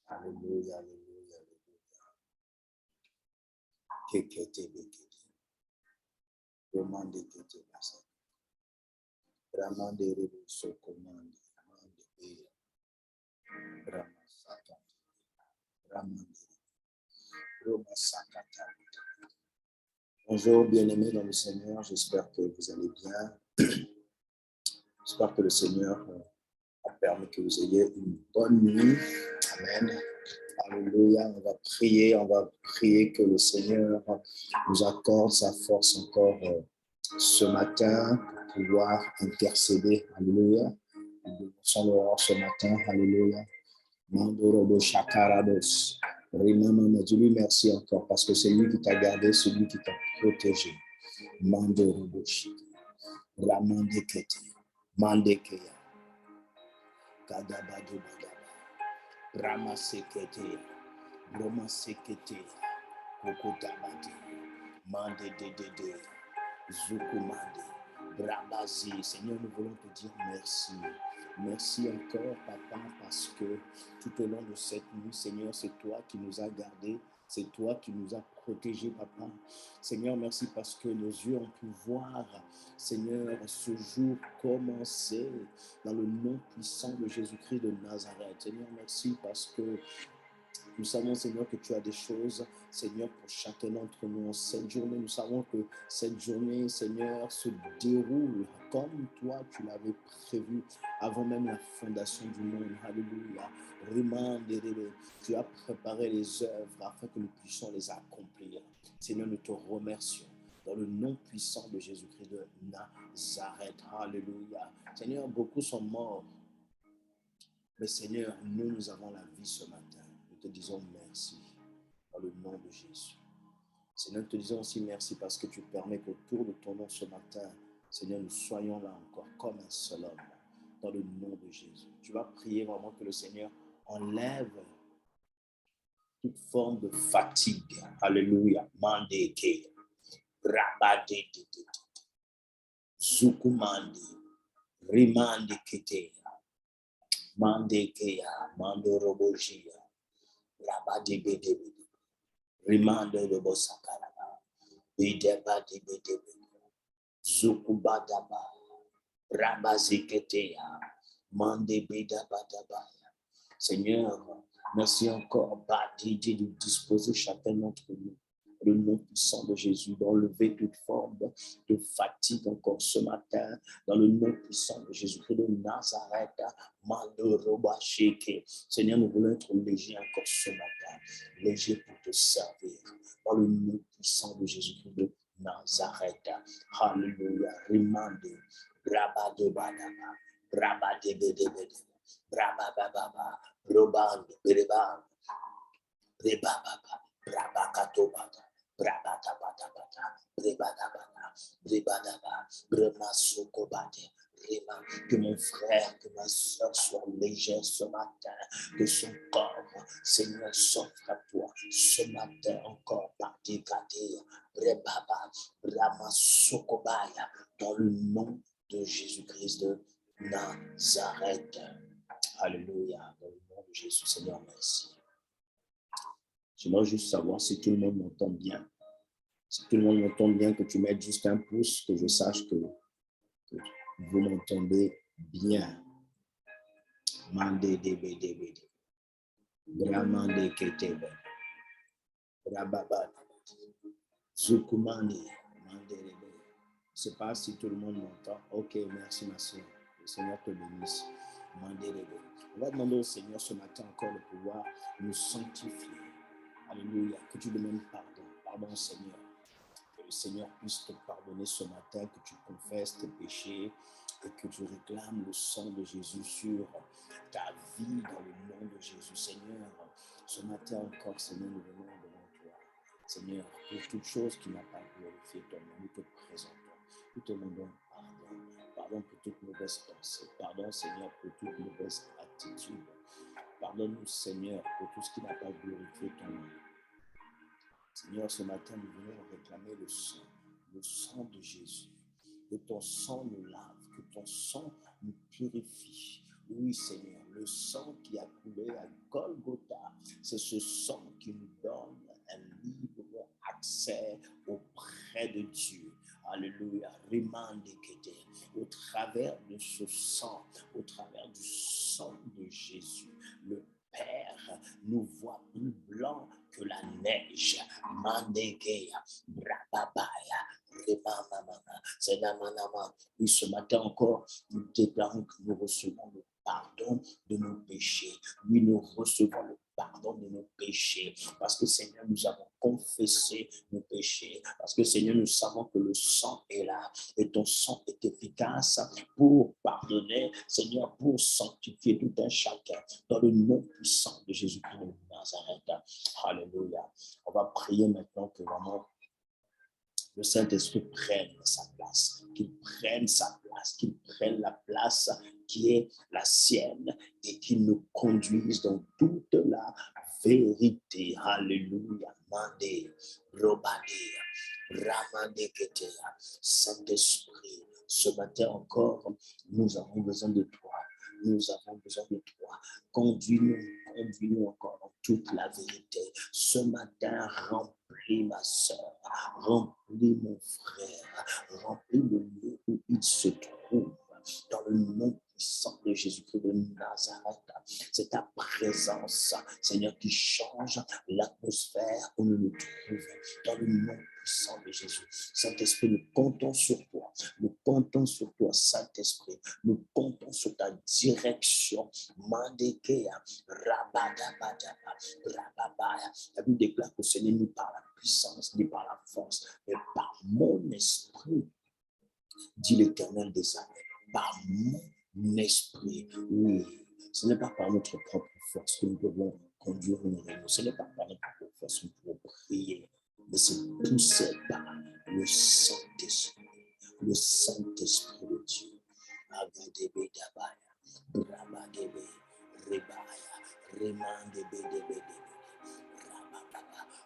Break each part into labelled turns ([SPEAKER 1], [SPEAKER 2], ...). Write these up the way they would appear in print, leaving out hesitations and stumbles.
[SPEAKER 1] Alléluia, alléluia, alléluia. Romande kete basa. Ramande rebo sokomande. Ramande beya. Rama sakata. Ramande. Roma sakata. Bonjour, bien-aimés dans le Seigneur. J'espère que vous allez bien. J'espère que le Seigneur a permis que vous ayez une bonne nuit. Amen. Alléluia. On va prier que le Seigneur nous accorde sa force encore ce matin pour pouvoir intercéder. Alléluia. Nous sommes ce matin. Alléluia. Mandorobo Shakarados. Rimama, dis-lui merci encore parce que c'est lui qui t'a gardé, c'est lui qui t'a protégé. Mandorobo Shakarados. Ramandekete. Mandekeya. Kadabado Badaba. Ramasekete. Romasekete. Kokotabate. Mande de. Zukumande. Brabazi. Seigneur, nous voulons te dire merci. Merci encore, Papa, parce que tout au long de cette nuit, Seigneur, c'est toi qui nous as gardés, c'est toi qui nous as protégés, Papa. Seigneur, merci parce que nos yeux ont pu voir, Seigneur, ce jour commencer dans le nom puissant de Jésus-Christ de Nazareth. Seigneur, merci parce que nous savons, Seigneur, que tu as des choses, Seigneur, pour chacun d'entre nous en cette journée. Nous savons que cette journée, Seigneur, se déroule comme toi, tu l'avais prévu avant même la fondation du monde. Alléluia. Tu as préparé les œuvres afin que nous puissions les accomplir. Seigneur, nous te remercions dans le nom puissant de Jésus-Christ de Nazareth. Alléluia. Seigneur, beaucoup sont morts. Mais Seigneur, nous avons la vie ce matin. Nous te disons merci dans le nom de Jésus. Seigneur, nous te disons aussi merci parce que tu permets qu'autour de ton nom ce matin, Seigneur, nous soyons là encore comme un seul homme dans le nom de Jésus. Tu vas prier vraiment que le Seigneur enlève toute forme de fatigue. Alléluia. Mandeke. Rabadeke. Zukumandi. Rimandekete. Mandekeya. Mandorobojia. Rabadebedebe. Rimando de Bosakaraba, Bidebadebedebe, Zukubadaba, Rabaziketea, Mande Bidabadabaya. Seigneur, merci encore, Badi, de disposer chacun d'entre nous, le nom puissant de Jésus, d'enlever toute forme de fatigue encore ce matin, dans le nom puissant de Jésus-Christ de Nazareth, Mandorobasheke. Seigneur, nous voulons être légers encore ce matin, légers pour te servir, dans le nom puissant de Jésus-Christ de Nazareth. Alléluia. Rimande, Brabadebadaba, Brabadebedebede, Brabababa, Broband, Breband, Brebababa, Brabakatobata. Brabatabatabata, Brebadabata, Brebadaba, Bremasokobate, Rema. Que mon frère, que ma soeur soit légère ce matin, que son corps, Seigneur, s'offre à toi ce matin encore par tes gâtés, Brebaba, Bramasokobaya, dans le nom de Jésus-Christ de Nazareth. Alléluia, dans le nom de Jésus, Seigneur, merci. J'aimerais juste savoir si tout le monde m'entend bien. Si tout le monde m'entend bien, que tu mettes juste un pouce, que je sache que vous m'entendez bien. Mande debe debe. Bramande ketebe. Brababa. Zukumani. Mande debe. Je ne sais pas si tout le monde m'entend. Ok, merci ma soeur. Le Seigneur te bénisse. Mande debe. On va demander au Seigneur ce matin encore de pouvoir nous sanctifier. Alléluia. Que tu demandes pardon. Pardon, Seigneur. Que le Seigneur puisse te pardonner ce matin, que tu confesses tes péchés et que tu réclames le sang de Jésus sur ta vie dans le nom de Jésus. Seigneur, ce matin encore, Seigneur, nous venons devant toi. Seigneur, pour toute chose qui n'a pas glorifié ton nom, nous te présentons. Nous te demandons pardon. Pardon pour toute mauvaise pensée. Pardon, Seigneur, pour toute mauvaise attitude. Pardonne-nous, Seigneur, pour tout ce qui n'a pas glorifié ton nom. Seigneur, ce matin, nous venons réclamer le sang le sang de Jésus. Que ton sang nous lave, que ton sang nous purifie. Oui, Seigneur, le sang qui a coulé à Golgotha, c'est ce sang qui nous donne un libre accès auprès de Dieu. Alléluia. Au travers de ce sang, au travers du sang de Jésus, le Père nous voit plus blanc que la neige. Mandekeya, brababaya, remamamama, senamanama. Oui, ce matin encore, nous déclarons que nous recevons le pardon de nos péchés. Oui, nous recevons le pardon de nos péchés. Parce que, Seigneur, nous avons confessé nos péchés. Parce que, Seigneur, nous savons que le sang est là. Et ton sang est efficace pour pardonner, Seigneur, pour sanctifier tout un chacun. Dans le nom puissant de Jésus-Christ de Nazareth. Alléluia. On va prier maintenant que vraiment le Saint-Esprit prenne sa place, qu'il prenne sa place, qu'il prenne la place qui est la sienne et qu'il nous conduise dans toute la vérité. Alléluia. Mandé, robadé, ramandé, Saint-Esprit, ce matin encore, nous avons besoin de toi. Nous avons besoin de toi. Conduis-nous encore dans toute la vérité. Ce matin, remplis ma soeur, remplis mon frère, remplis le lieu où il se trouve. Dans le nom puissant de Jésus-Christ de Nazareth, c'est ta présence, Seigneur, qui change l'atmosphère où nous nous trouvons. Dans le nom puissant de Jésus. Saint-Esprit, nous comptons sur toi. Nous comptons sur toi, Saint-Esprit. Nous comptons sur ta direction. Mandekea, rabadabadaba, rababaya. La Bible déclare que ce n'est ni par la puissance, ni par la force, mais par mon esprit, dit l'Éternel des armées. Par mon esprit, oui. Ce n'est pas par notre propre force que nous devons conduire nos réunions. Ce n'est pas par notre propre force que nous pouvons prier. Mais c'est poussé par le Saint-Esprit. Le Saint-Esprit de Dieu. Agadebe dabaya, brabadebe, rebaya, remandebe debe.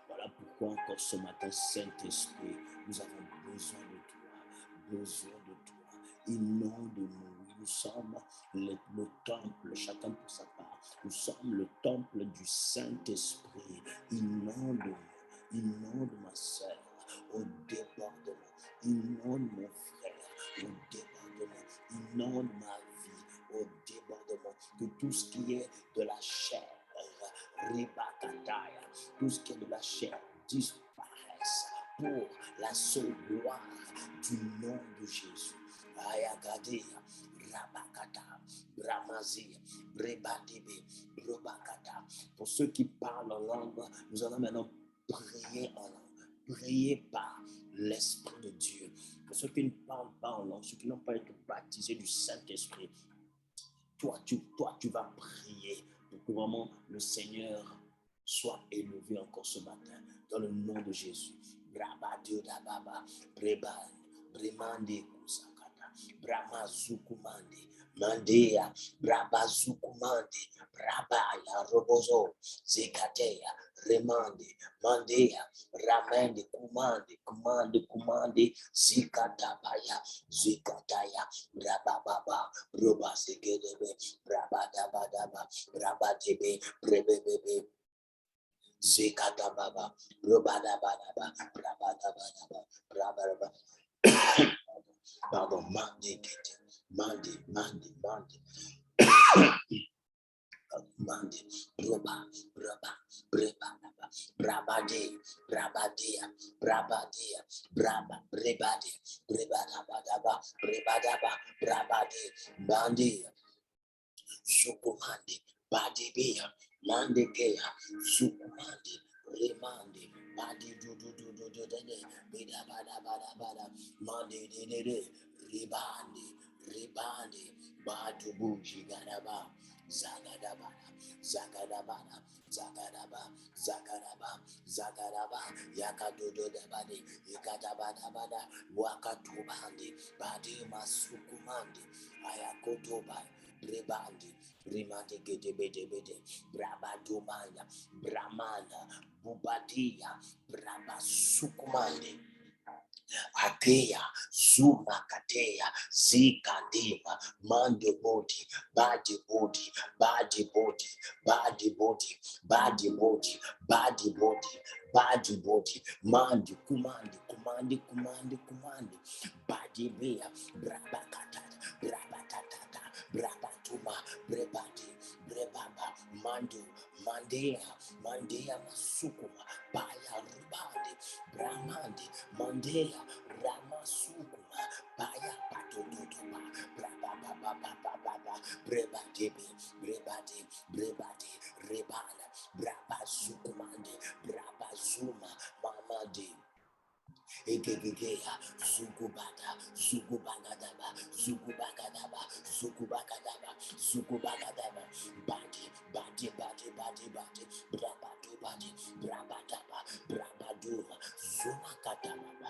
[SPEAKER 1] Voilà pourquoi encore ce matin, Saint-Esprit, nous avons besoin de toi, besoin de toi. Inonde-nous. Nous sommes le temple, chacun pour sa part. Nous sommes le temple du Saint-Esprit. Inonde-nous, inonde ma soeur au débordement. Inonde mon frère au débordement. Inonde ma vie au débordement. Que tout ce qui est de la chair, Ribakataya, tout ce qui est de la chair disparaisse pour la seule gloire du nom de Jésus. Ayagadea, Rabakata, Bramazi, Brebadibe, Brobakata. Pour ceux qui parlent en langue, nous allons maintenant prier en langue. Prier par l'Esprit de Dieu. Pour ceux qui ne parlent pas en langue, ceux qui n'ont pas été baptisés du Saint-Esprit, toi, tu vas prier pour que vraiment le Seigneur soit élevé encore ce matin. Dans le nom de Jésus. Brabadiodababa, Breban, Bremande Kusakata, Bramazukumande, Mandea, Brabazukumande, Brabaya, Robozo, Zekateya, Remande, Mandea, Ramende, Kumande, Zikatabaya, Zikataya, Brababa, Robasekebe, Brabadabadaba, Brabadebe, Brebebebe, Zekatababa, Robadabadaba, Brabadabadaba, pardon, Mande, Roba, Brabade, Brabadia, Brebadaba, Brabade, Bande, Zukumande, Badibea, Mandekea, Zukumande, Remande, Badi Bada, Mande, Ribande, Badubu, Jigadaba, Zagadaba, Yakadodo Dabadi, Yakadabada, Wakatubandi, Badi Masukumandi, Ayakotoba, Brebandi, Rimande Gedebede, Brabadumaya, Bramana, Bubadia, Brabasukumande, Akea, Zuma Katea, Zika Dima, Mande body, body body, body body, body body, body body, body body, body body, Mandi, Kumandi, Badi Bea, Brabakata, Brabatata, Brabatuma, Brebati, Brebaba, Mandea Masukuma, Baya Rubandi, Bramandi, Mandela, Ramasukuma, Baya Patotoma, Brababa, Brebati, Rebala, Brabasukumande, Brabazuma, Mamadi. Egegegea, Zugubagadaba, badi, Brabadaba, Brabaduma, Zumakataba,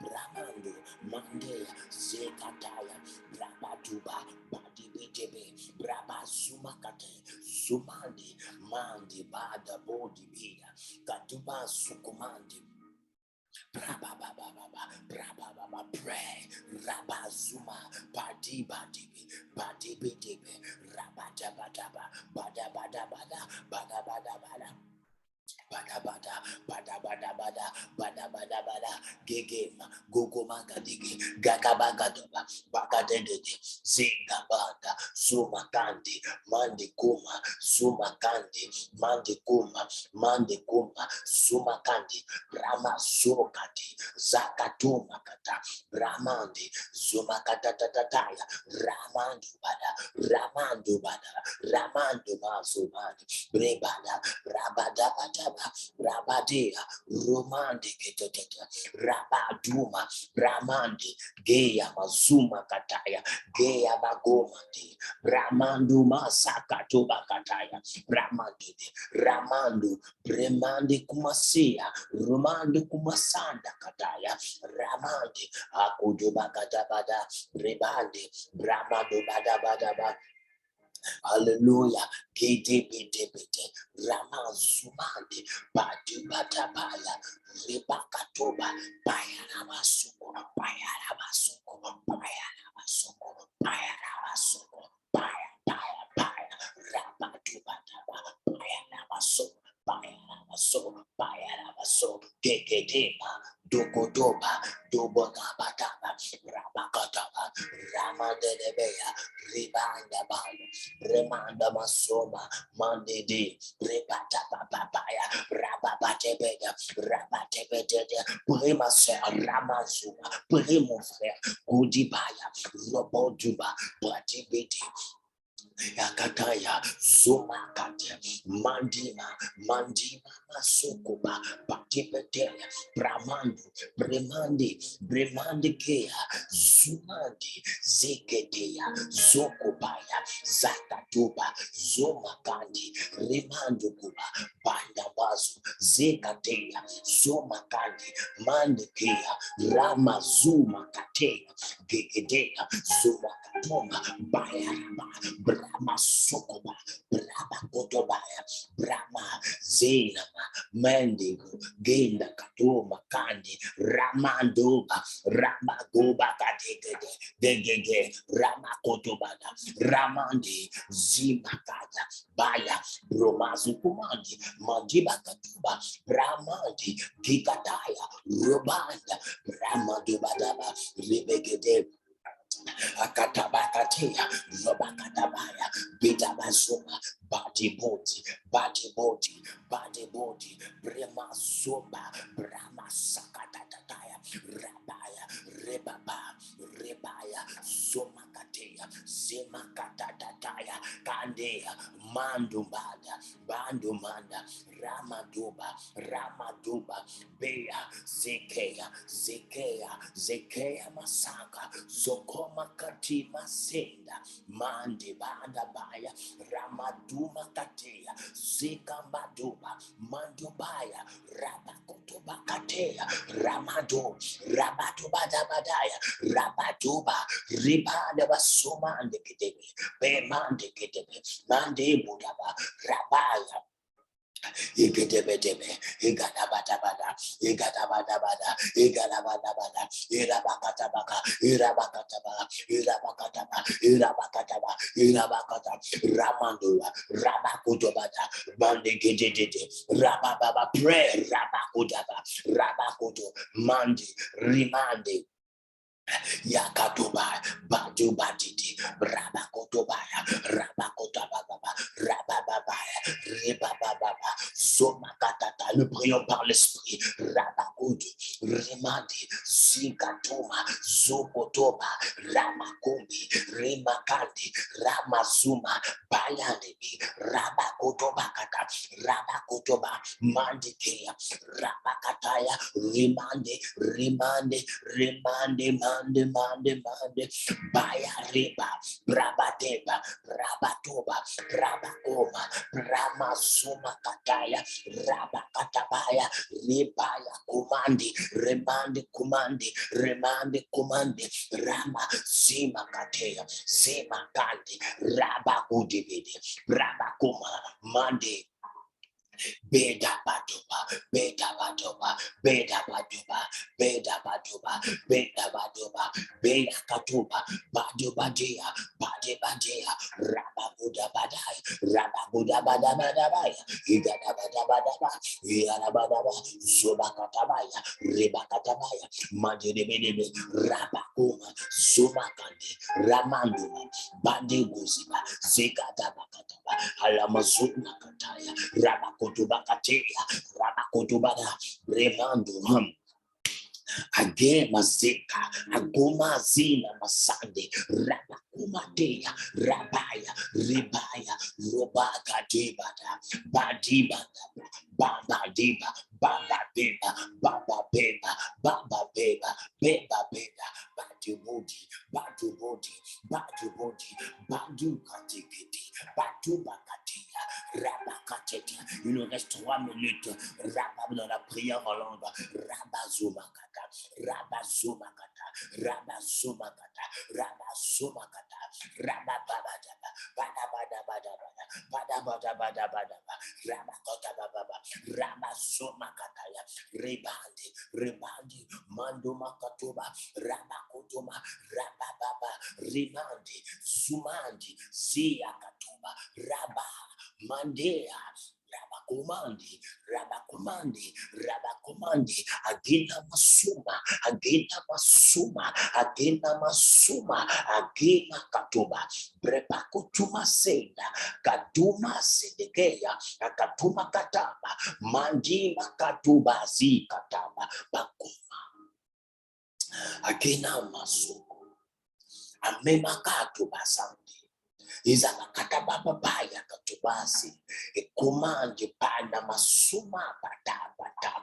[SPEAKER 1] Bramando, Mandea, Zekataya, Brabaduba, Badi Bitebe, Brabazumakate, Zumandi, Mandi, Bada, Bodi Bida, Katuba, Sukumandi, pray, Rabazuma, Badi Bitebe, Rabadabadaba, Bada, bada, gegem, gogomagadigi, gagabagadaba, bagadedede, zingabanda, zumakandi, mandikuma, zumakandi, mandikuma, zumakandi, rama zokati, zakatumakata, ramandi, zumakatatataya, ramando mazumani, brebada, Rabadabadaba, Rabadea, Romandi, Rabaduma, Ramandi, Gea Mazuma Kataya, Gea Bagomandi, Ramanduma Sakatuba Kataya, Ramando, Bremandi Kumasia, Romando Kumasanda Kataya, Ramandi, Akuduba Katabada, Rebandi, Bramado Badabadaba. Hallelujah. Gede bede bede. Ramazumande. Badibatabaya. Rebakatoba. Bayarabasuko. Bayarabasuko. Bayarabasuko. Bayarabasuko. Baya. Rabadubataba. Bayarabasuko. Bayarabaso. Gegedeba. Dogodoba. Dobogabadaba. Rabakataba. Ramadebeya. Ribanda Remanda Masoma, Mandede, Rebata Papaya, Rababatebeda, Primasea, Ramazuma, Primofre, Gudibaya, Roboduba, Batibeti, Yakataya, Zumakate, Mandima, Masukuba, Patipetea, Bremandi Kea, Zumandi, Zekedea, Zokubaya, Zakatuba, Zomakandi, Remandukuba, Bandabazu, Zekatea, Zomakandi, Mandekea, Ramazuma Katea, Gegedea, Zumakatoma, Bayaraba, Brahma Sokoba, Brahma Kotobaya, Brahma Zenama, Mendigo, Genda Katoma Kandi, Ramandoba, Ramagoba Kategede, Degege, Ramakotobada, Ramandi, Zimakata, Baya, Bromazukumandi, Mandiba Katuba, Ramandi, Gikataya, Robanda, Ramadubadaba, Libegede, Akatabakatea, Robakatabaya, Bitabazuma, body body, Brema Zumba, Brahma Sakatataya, Rebaya, Zomakatea, Zemakatataya, Kandea, Bandumanda, Ramaduba, Bea, Zekea Masaka, Zokoma Katima Senda, Mandi Banda Baya, Ramaduma Katea, Zikambaduba, Mandubaya, Rabakotoba Katea, Rabatuba Dabadaya, Rabatuba, Ribada Basuma and the Kitebe, Bemande Kitebe, Mande Budaba, Rabaya. Igedebedebe, igadabadabada, igadabadabada, igadabadabada, irabakatabaka, irabakataba, irabakataba, irabakataba, irabakata, ramandula, rabakutobada, mandigedede, rabababa, pray, rabakutaba, rabakuto, mandi, rimandi, Yakatoba, Badubaditi, Rabakotobaya, Rabakotaba, Rabababaya, Ribababa, Somakatata, nous prions par l'esprit, Rabakodu, Rimandi, Zikatoma, Zokotoba, Ramakombi, Rimakandi, Ramazuma, Bayandebi, Rabakotobakata, Rabakotoba, Mandikea, Rabakataya, Rimande, Baya Riba, Brabateba, Rabatoba, Rabakoma, Ramasuma Kataya, Rabakatabaya, Ribaya Kumandi, Rama, Zima Katea, Zima Kandi, Rabakudibidi, Rabakuma, Mandi, Beda Baduba, Beda Baduba, Beda Baduba, Beda Baduba, Beda Baduba, Beda Katuba, Badubadia, Badia, Rababuda Badai, Rababuda Badabadabaya, Igadabadabadaba, Yarabadaba, Zubakatabaya, Ribakatabaya, Madidibidi, Rabakuma, Zumakandi, Ramanduma, Bandiguziba, Zikatabakataba, Alamazuna Kataya, Rabakotubakatea, Rabakotubada, Remando, Again, Mazeka, Agoma Zina Masande, Rabakumatea, Rabaya, Ribaya, Robaga Debada, Badibada, Baba Deba, Baba Beba, Baba Beba, Baba Beba, Beba Beba, Badu Bodi, Badu Bodi, Badu Bodi, Badu Katikiti, Badu Bakatia, Rabakatia. Il nous reste 3 minutes. Rabab dans la prière en langue. Rabazumakata, Rabazumakata, Rabazumakata, Rabazumakata, Rabababadaba, Badabadabadabada, Badabadabadabadaba, Rabakotabababa, Rabazumakataya, Rebandi, Mandomakatoba, Rabakotoma, Rabababa, Rimandi, Zumandi, Ziakatoba, Rabba, Mandea, Rabakumandi, Agina Masuma, Agina Katuba, Brepakutuma Senda, Kaduma Sedekeya, Akatuma Kataba, Mandima Katuba Zikataba, Bakuma, Agina Masuku, Amema Katuba Sandi. Izabakatababaya katubasi ekumanje pana masuma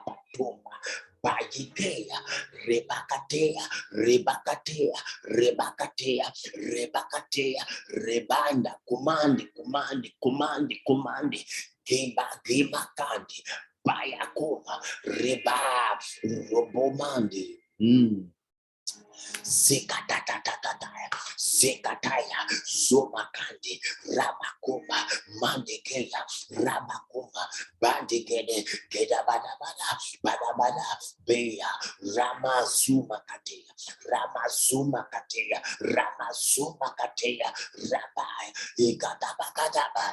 [SPEAKER 1] patoma bayikeya rebakatea rebanda kumandi gema kandi bayakoma reba robomandi Zekataya, Zomakandi, Rabakuma, Mandikeya, Rabakuma, Bandigede, Badabada, Beya, Ramazuma Katea, Rabai, Igadabakadaba,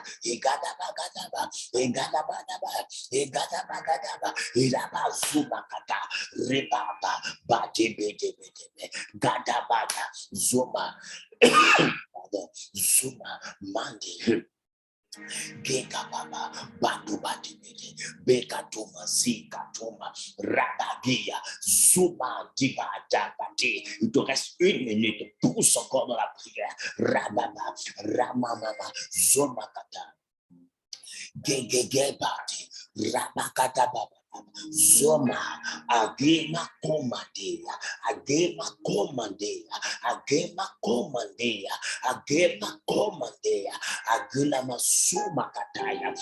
[SPEAKER 1] Irabazuma Kata, Rebaba, Bade, Gadabada, Zuma, Mandi, Geka Baba, Badubati, Bekatuma, Zikatuma, Rabagia, Zuma, Dibadabati. Il te reste 1 minute, pousse encore dans la prière. Rababa, Ramamama, Zoma Kata, Gegebati, Rabakata Baba. Zoma, Agema Comandea, Agema Comandea, Agema Comandea, Agema Comandea, Agila Masuma Kataya,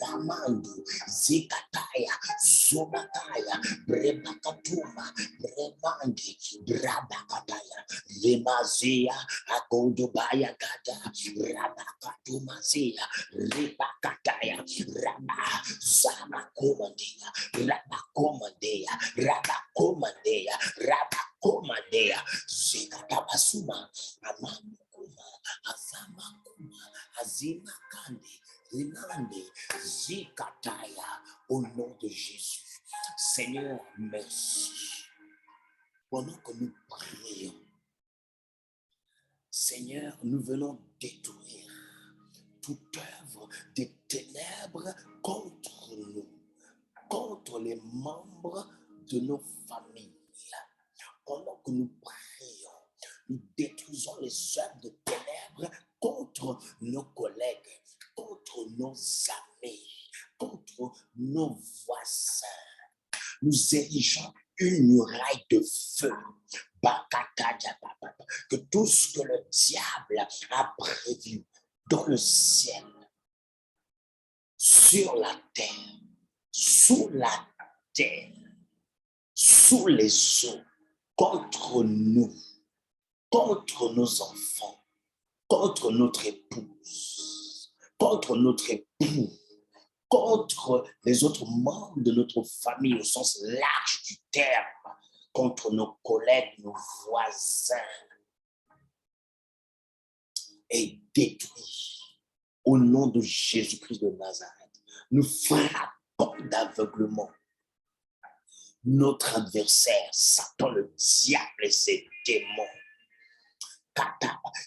[SPEAKER 1] Ramandu, Zikataya, Zomakaya, Brebakatuma, Bremandi, Brabakataya, Lemazia, Agodobaya Gata, Rabakatumazia, Ribakataya, Rabba, Zama Comandea, Rabakomandea, Rabakomandea, Rabakomandea, Zikatabasuma, Amakuma, Azamakuma, Azimakande, Rinande, Zikataya, au nom de Jésus. Seigneur, merci. Pendant que nous prions, Seigneur, nous venons détruire toute œuvre des ténèbres contre nous, contre les membres de nos familles. Pendant que nous prions, nous détruisons les œuvres de ténèbres contre nos collègues, contre nos amis, contre nos voisins. Nous érigeons une muraille de feu. Que tout ce que le diable a prévu dans le ciel, sur la terre, sous la terre, sous les eaux, contre nous, contre nos enfants, contre notre épouse, contre notre époux, contre les autres membres de notre famille au sens large du terme, contre nos collègues, nos voisins, est détruit au nom de Jésus-Christ de Nazareth. Nous frappons d'aveuglement notre adversaire, Satan, le diable et ses démons.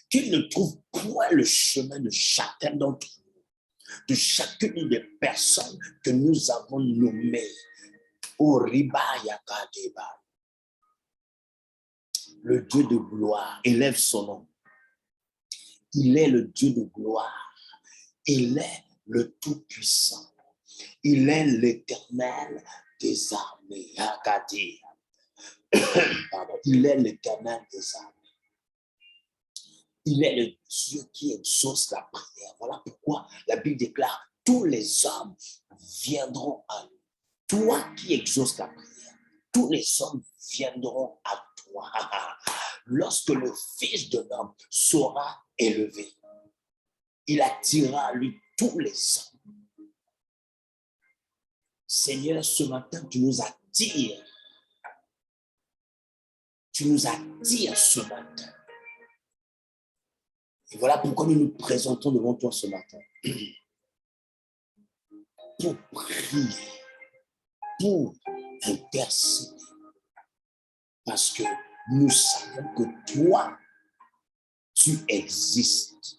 [SPEAKER 1] Qu'il ne trouve point le chemin de chacun d'entre nous, de chacune des personnes que nous avons nommées. Le Dieu de gloire, élève son nom. Il est le Dieu de gloire. Il est le Tout-Puissant. Il est l'Éternel des armées. Il est l'Éternel des armées. Il est le Dieu qui exauce la prière. Voilà pourquoi la Bible déclare, tous les hommes viendront à lui. Toi qui exauces la prière, tous les hommes viendront à toi. Lorsque le Fils de l'homme sera élevé, il attirera à lui tous les hommes. Seigneur, ce matin, tu nous attires. Tu nous attires ce matin. Et voilà pourquoi nous nous présentons devant toi ce matin. Pour prier, pour intercéder. Parce que nous savons que toi, tu existes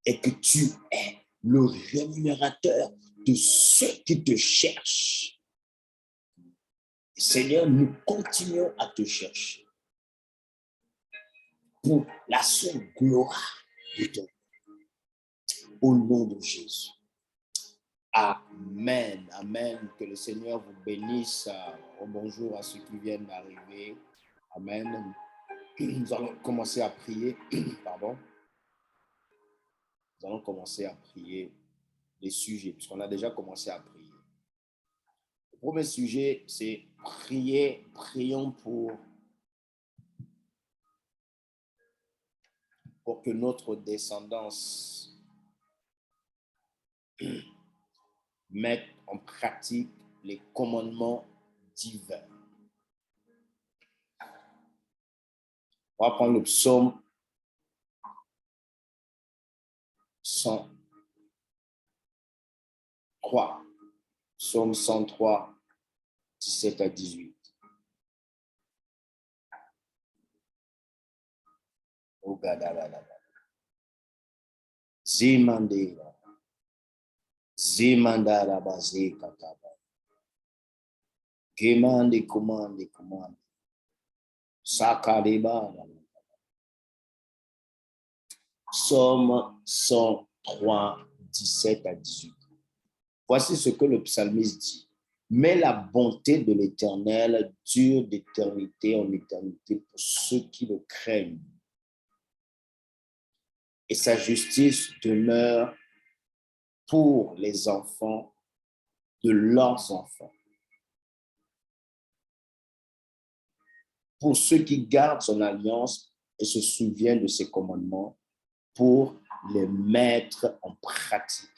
[SPEAKER 1] et que tu es le rémunérateur de ceux qui te cherchent. Seigneur, nous continuons à te chercher pour la seule gloire de ton nom. Au nom de Jésus. Amen. Amen. Que le Seigneur vous bénisse. Bonjour à ceux qui viennent d'arriver. Amen. Nous allons commencer à prier. Pardon. Nous allons commencer à prier les sujets, puisqu'on a déjà commencé à prier. Le premier sujet, c'est prier. Prions pour que notre descendance mette en pratique les commandements divins. On va prendre le psaume 103. Psaume 103, 17 à 18. Zimandera. Zimandara baze kataba. Gemande commande. Sakaleba. Psaume 103, 17 à 18. Voici ce que le psalmiste dit. Mais la bonté de l'Éternel dure d'éternité en éternité pour ceux qui le craignent. Et sa justice demeure pour les enfants de leurs enfants. Pour ceux qui gardent son alliance et se souviennent de ses commandements, pour les mettre en pratique.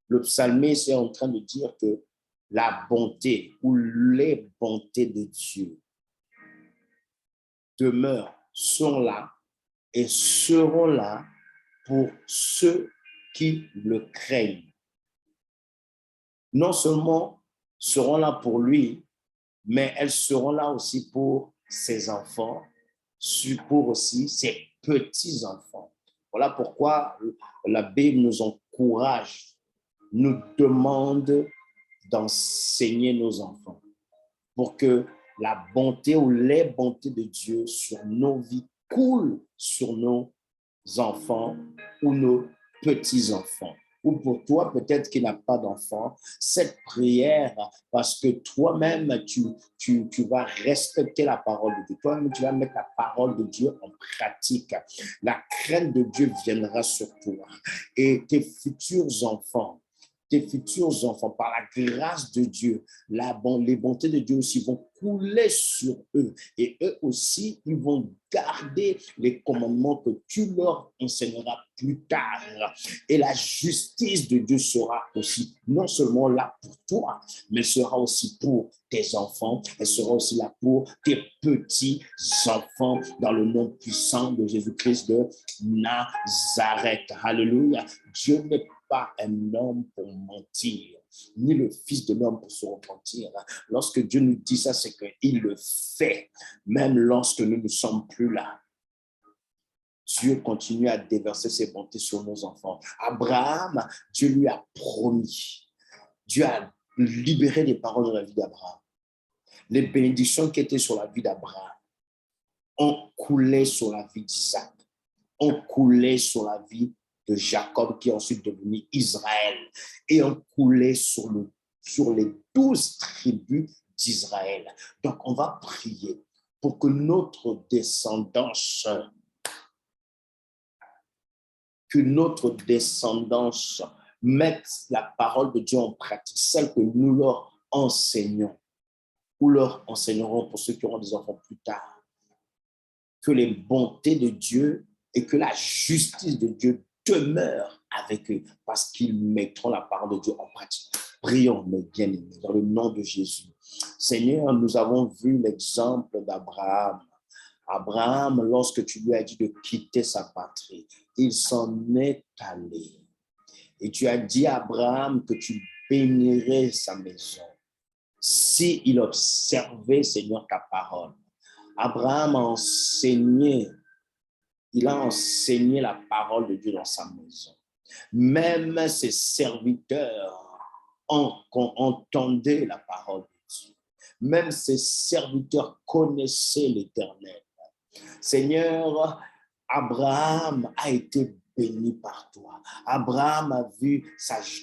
[SPEAKER 1] Le psalmiste est en train de dire que la bonté ou les bontés de Dieu demeurent, sont là et seront là pour ceux qui le craignent. Non seulement seront là pour lui, mais elles seront là aussi pour ses enfants, pour aussi ses petits-enfants. Voilà pourquoi la Bible nous encourage, nous demande d'enseigner nos enfants pour que la bonté ou les bontés de Dieu sur nos vies coulent sur nos enfants ou nos petits-enfants. Ou pour toi, peut-être qui n'a pas d'enfant, cette prière, parce que toi-même, tu vas respecter la parole de Dieu. Toi-même, tu vas mettre la parole de Dieu en pratique. La crainte de Dieu viendra sur toi. Et tes futurs enfants, par la grâce de Dieu, les bontés de Dieu aussi vont couler sur eux. Et eux aussi, ils vont garder les commandements que tu leur enseigneras plus tard. Et la justice de Dieu sera aussi non seulement là pour toi, mais sera aussi pour tes enfants. Elle sera aussi là pour tes petits-enfants dans le nom puissant de Jésus-Christ de Nazareth. Alléluia. Dieu n'est pas un homme pour mentir, ni le fils de l'homme pour se repentir. Lorsque Dieu nous dit ça, c'est qu'il le fait, même lorsque nous ne sommes plus là. Dieu continue à déverser ses bontés sur nos enfants. Abraham, Dieu lui a promis. Dieu a libéré les paroles de la vie d'Abraham. Les bénédictions qui étaient sur la vie d'Abraham ont coulé sur la vie d'Isaac, ont coulé sur la vie de Jacob, qui est ensuite devenu Israël, et ont coulé sur les 12 tribus d'Israël. Donc, on va prier pour que notre descendance mette la parole de Dieu en pratique, celle que nous leur enseignons ou leur enseignerons pour ceux qui auront des enfants plus tard. Que les bontés de Dieu et que la justice de Dieu demeurent avec eux parce qu'ils mettront la parole de Dieu en pratique. Prions, mes bien-aimés, dans le nom de Jésus. Seigneur, nous avons vu l'exemple d'Abraham. Abraham, lorsque tu lui as dit de quitter sa patrie, il s'en est allé. Et tu as dit à Abraham que tu bénirais sa maison s'il observait, Seigneur, ta parole. Abraham a enseigné la parole de Dieu dans sa maison. Même ses serviteurs entendaient la parole de Dieu. Même ses serviteurs connaissaient l'Éternel. Seigneur, Abraham a été béni par toi. Abraham a vu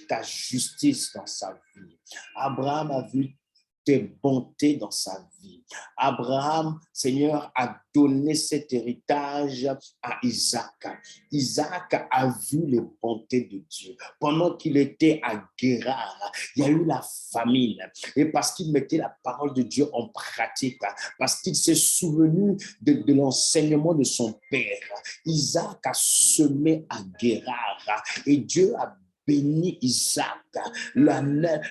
[SPEAKER 1] ta justice dans sa vie. Abraham a vu tes bontés dans sa vie. Abraham, Seigneur, a donné cet héritage à Isaac. Isaac a vu les bontés de Dieu. Pendant qu'il était à Guérar, il y a eu la famine. Et parce qu'il mettait la parole de Dieu en pratique, parce qu'il s'est souvenu de l'enseignement de son père, Isaac a semé à Guérar. Et Dieu a béni Isaac. La même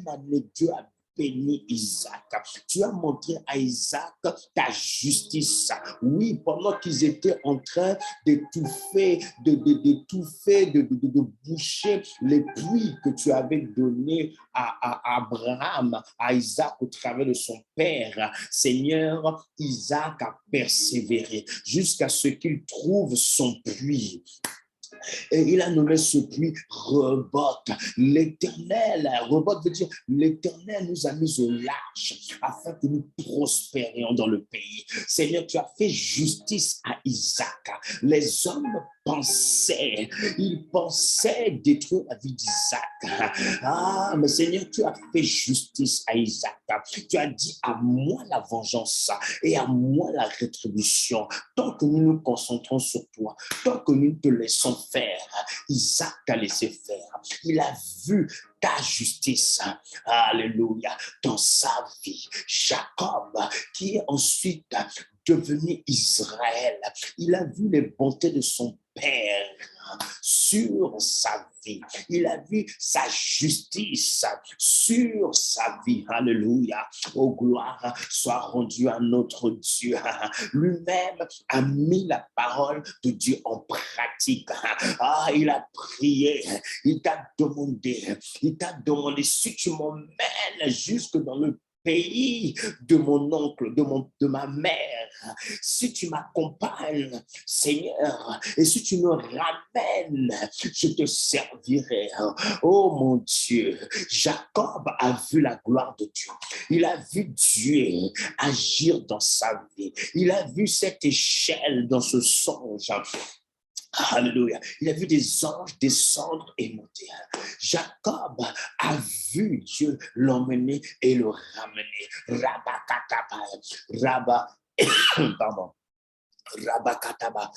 [SPEAKER 1] année, Dieu a béni Isaac. Tu as montré à Isaac ta justice. Oui, pendant qu'ils étaient en train d'étouffer, de boucher les puits que tu avais donnés à Abraham, à Isaac au travers de son père. Seigneur, Isaac a persévéré jusqu'à ce qu'il trouve son puits. Et il a nommé ce puits Rehoboth. L'Éternel, Rehoboth veut dire l'Éternel nous a mis au large afin que nous prospérions dans le pays. Seigneur, tu as fait justice à Isaac. Les hommes pensait détruire la vie d'Isaac. Ah, mais Seigneur, tu as fait justice à Isaac. Tu as dit à moi la vengeance et à moi la rétribution. Tant que nous nous concentrons sur toi, tant que nous te laissons faire, Isaac t'a laissé faire. Il a vu ta justice, alléluia, dans sa vie. Jacob, qui est ensuite devenu Israël, il a vu les bontés de son père sur sa vie. Il a vu sa justice sur sa vie. Alléluia. Oh, gloire soit rendue à notre Dieu. Lui-même a mis la parole de Dieu en pratique. Ah, il a prié. Il t'a demandé si tu m'emmènes jusque dans le pays de mon oncle, de ma mère, si tu m'accompagnes, Seigneur, et si tu me ramènes, je te servirai. Oh mon Dieu, Jacob a vu la gloire de Dieu. Il a vu Dieu agir dans sa vie. Il a vu cette échelle dans ce songe. Alléluia. Il a vu des anges descendre et monter. Jacob a vu Dieu l'emmener et le ramener. Pardon. Rabakataba,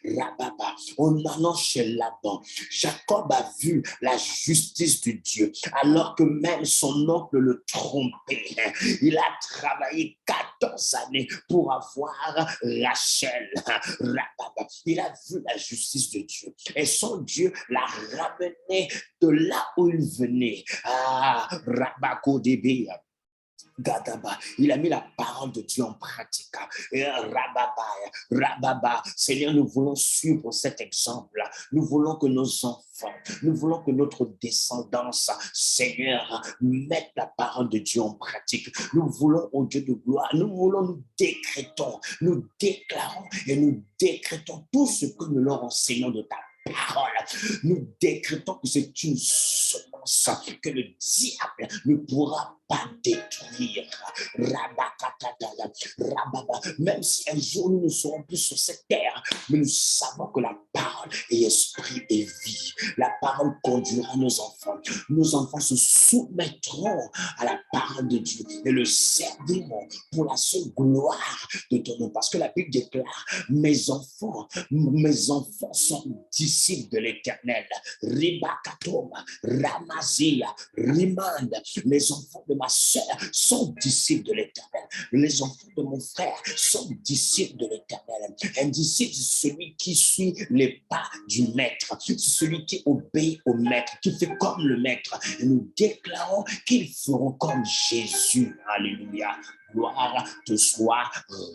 [SPEAKER 1] Rababa, en allant chez Laban, Jacob a vu la justice de Dieu, alors que même son oncle le trompait. Il a travaillé 14 années pour avoir Rachel. Rababa. Il a vu la justice de Dieu et son Dieu l'a ramené de là où il venait. Rabako Débé. Gadaba, il a mis la parole de Dieu en pratique. Et Rababa, Seigneur, nous voulons suivre cet exemple. Nous voulons que nos enfants, nous voulons que notre descendance, Seigneur, mette la parole de Dieu en pratique. Nous voulons, au Dieu de gloire, nous décrétons, nous déclarons et nous décrétons tout ce que nous leur enseignons de ta parole. Nous décrétons que c'est une semence que le diable ne pourra pas détruire. Même si un jour nous ne serons plus sur cette terre, mais nous savons que la parole est esprit et vie. La parole conduira nos enfants. Nos enfants se soumettront à la parole de Dieu et le serviront pour la seule gloire de ton nom. Parce que la Bible déclare, mes enfants sont disciples de l'Éternel. Ribakatoma, Ramazia, Rimand, les enfants de ma sœur sont disciples de l'Éternel. Les enfants de mon frère sont disciples de l'Éternel. Un disciple, c'est celui qui suit les pas du maître. C'est celui qui obéit au maître, qui fait comme le maître. Et nous déclarons qu'ils feront comme Jésus. Alléluia. Gloire te soit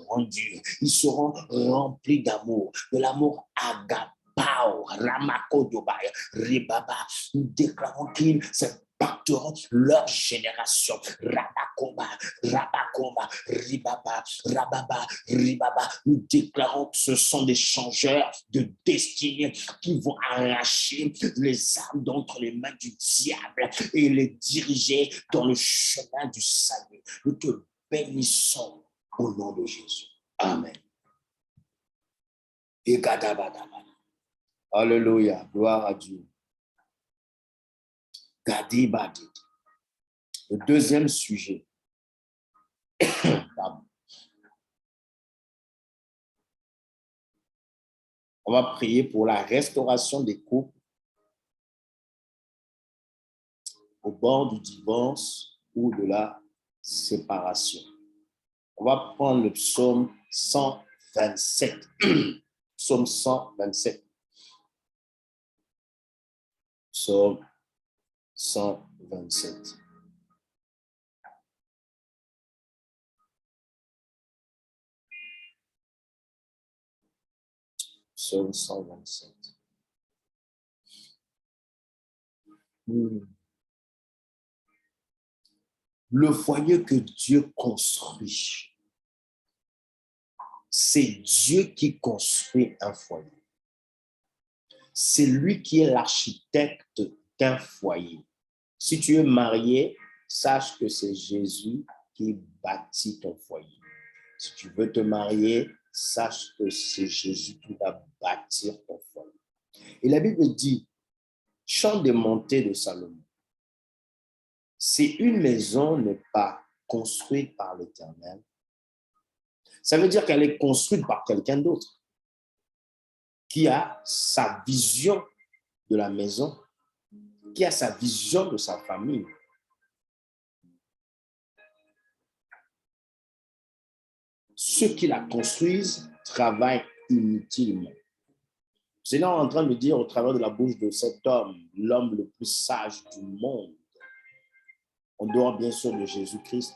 [SPEAKER 1] rendue. Ils seront remplis d'amour, de l'amour agape. Ramakodobai, Ribaba, nous déclarons qu'ils impacteront leur génération. Rabakoma, Ribaba, Rababa, Ribaba. Nous déclarons que ce sont des changeurs de destinée qui vont arracher les âmes d'entre les mains du diable et les diriger dans le chemin du salut. Nous te bénissons au nom de Jésus. Amen. Et gadabadaba. Alléluia, gloire à Dieu. Gadibadi. Le deuxième sujet. On va prier pour la restauration des couples au bord du divorce ou de la séparation. On va prendre le psaume 127. Psaume 127. Psaume 127. Psaume 127. Le foyer que Dieu construit, c'est Dieu qui construit un foyer. C'est lui qui est l'architecte d'un foyer. Si tu es marié, sache que c'est Jésus qui bâtit ton foyer. Si tu veux te marier, sache que c'est Jésus qui va bâtir ton foyer. Et la Bible dit, chant des montées de Salomon. Si une maison n'est pas construite par l'Éternel, ça veut dire qu'elle est construite par quelqu'un d'autre qui a sa vision de la maison, qui a sa vision de sa famille. Ceux qui la construisent travaillent inutilement. C'est là en train de dire au travers de la bouche de cet homme, l'homme le plus sage du monde, en dehors bien sûr de Jésus-Christ.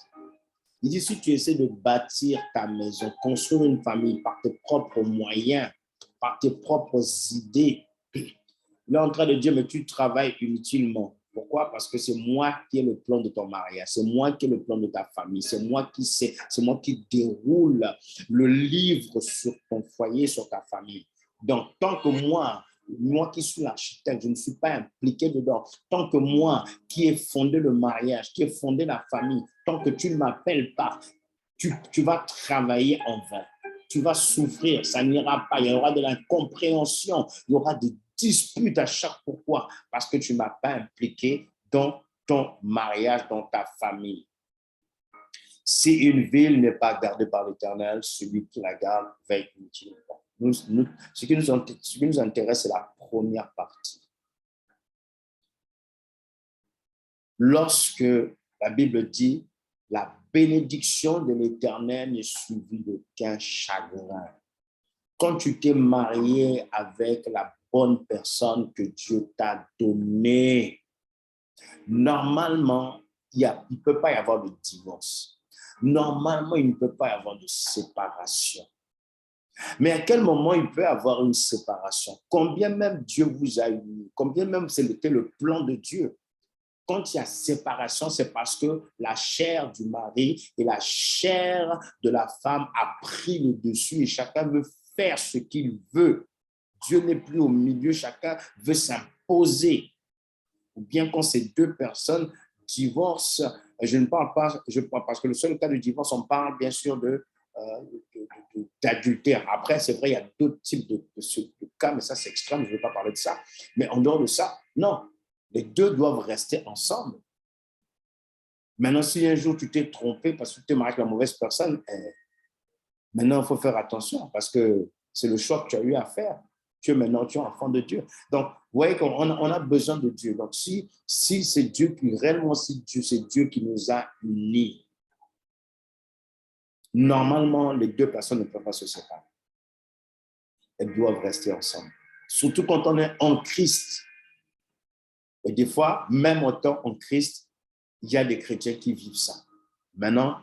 [SPEAKER 1] Il dit, si tu essaies de bâtir ta maison, construire une famille par tes propres moyens, par tes propres idées, il est en train de dire, mais tu travailles inutilement. Pourquoi? Parce que c'est moi qui ai le plan de ton mariage, c'est moi qui ai le plan de ta famille, c'est moi qui sais, c'est moi qui déroule le livre sur ton foyer, sur ta famille. Donc, tant que moi qui suis l'architecte, je ne suis pas impliqué dedans, tant que moi qui ai fondé le mariage, qui ai fondé la famille, tant que tu ne m'appelles pas, tu vas travailler en vain. Tu vas souffrir, ça n'ira pas, il y aura de l'incompréhension, il y aura des disputes à chaque fois parce que tu ne m'as pas impliqué dans ton mariage, dans ta famille. Si une ville n'est pas gardée par l'Éternel, celui qui la garde va être inutile. Ce qui nous intéresse, c'est la première partie. Lorsque la Bible dit la bénédiction de l'Éternel n'est suivie d'aucun chagrin. Quand tu t'es marié avec la bonne personne que Dieu t'a donnée, normalement, il ne peut pas y avoir de divorce. Normalement, il ne peut pas y avoir de séparation. Mais à quel moment il peut y avoir une séparation? Combien même Dieu vous a unis, combien même c'était le plan de Dieu. Quand il y a séparation, c'est parce que la chair du mari et la chair de la femme a pris le dessus et chacun veut faire ce qu'il veut. Dieu n'est plus au milieu, chacun veut s'imposer. Ou bien quand ces deux personnes divorcent, je ne parle pas, parce que le seul cas de divorce, on parle bien sûr d'adultère. Après, c'est vrai, il y a d'autres types de cas, mais ça c'est extrême, je ne vais pas parler de ça. Mais en dehors de ça, non. Les deux doivent rester ensemble. Maintenant, si un jour tu t'es trompé parce que tu t'es marié avec la mauvaise personne, maintenant il faut faire attention parce que c'est le choix que tu as eu à faire. Maintenant, tu es enfant de Dieu. Donc, vous voyez qu'on a besoin de Dieu. Donc, si c'est Dieu qui, réellement, si c'est Dieu qui nous a unis, normalement, les deux personnes ne peuvent pas se séparer. Elles doivent rester ensemble. Surtout quand on est en Christ. Et des fois, même en tant en Christ, il y a des chrétiens qui vivent ça. Maintenant,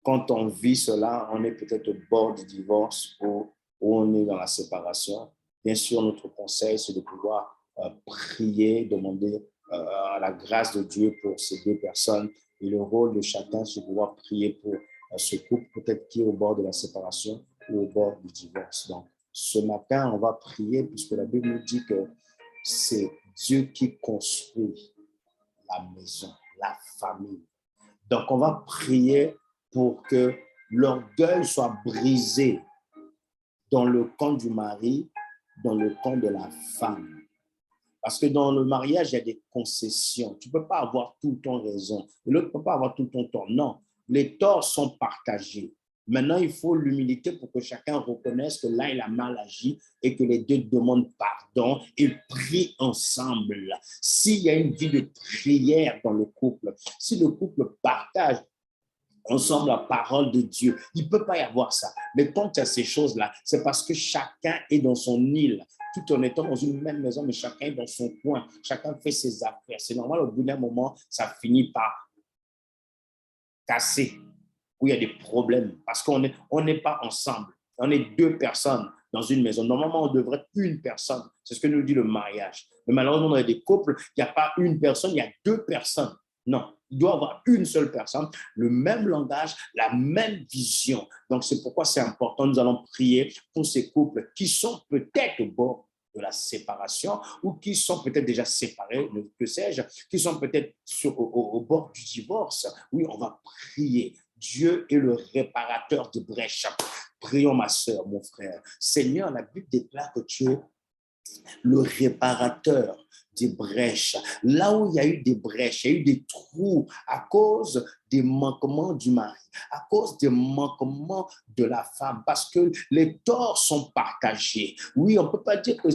[SPEAKER 1] quand on vit cela, on est peut-être au bord du divorce ou on est dans la séparation. Bien sûr, notre conseil, c'est de pouvoir prier, demander la grâce de Dieu pour ces deux personnes. Et le rôle de chacun, c'est de pouvoir prier pour ce couple, peut-être qui est au bord de la séparation ou au bord du divorce. Donc, ce matin, on va prier puisque la Bible nous dit que c'est Dieu qui construit la maison, la famille. Donc, on va prier pour que l'orgueil soit brisé dans le camp du mari, dans le camp de la femme. Parce que dans le mariage, il y a des concessions. Tu ne peux pas avoir tout le temps raison. L'autre ne peut pas avoir tout le temps tort. Non, les torts sont partagés. Maintenant, il faut l'humilité pour que chacun reconnaisse que là, il a mal agi et que les deux demandent pardon et prient ensemble. S'il y a une vie de prière dans le couple, si le couple partage ensemble la parole de Dieu, il ne peut pas y avoir ça. Mais quand il y a ces choses-là, c'est parce que chacun est dans son île, tout en étant dans une même maison, mais chacun est dans son coin, chacun fait ses affaires. C'est normal, au bout d'un moment, ça finit par casser, où il y a des problèmes, parce qu'on n'est pas ensemble. On est deux personnes dans une maison. Normalement, on devrait être une personne. C'est ce que nous dit le mariage. Mais malheureusement, dans des couples, il n'y a pas une personne, il y a deux personnes. Non, il doit y avoir une seule personne, le même langage, la même vision. Donc, c'est pourquoi c'est important. Nous allons prier pour ces couples qui sont peut-être au bord de la séparation ou qui sont peut-être déjà séparés, que sais-je, qui sont peut-être au bord du divorce. Oui, on va prier. Dieu est le réparateur des brèches. Prions, ma sœur, mon frère. Seigneur, la Bible déclare que tu es le réparateur des brèches. Là où il y a eu des brèches, il y a eu des trous à cause des manquements du mari, à cause des manquements de la femme, parce que les torts sont partagés. Oui, on ne peut pas dire que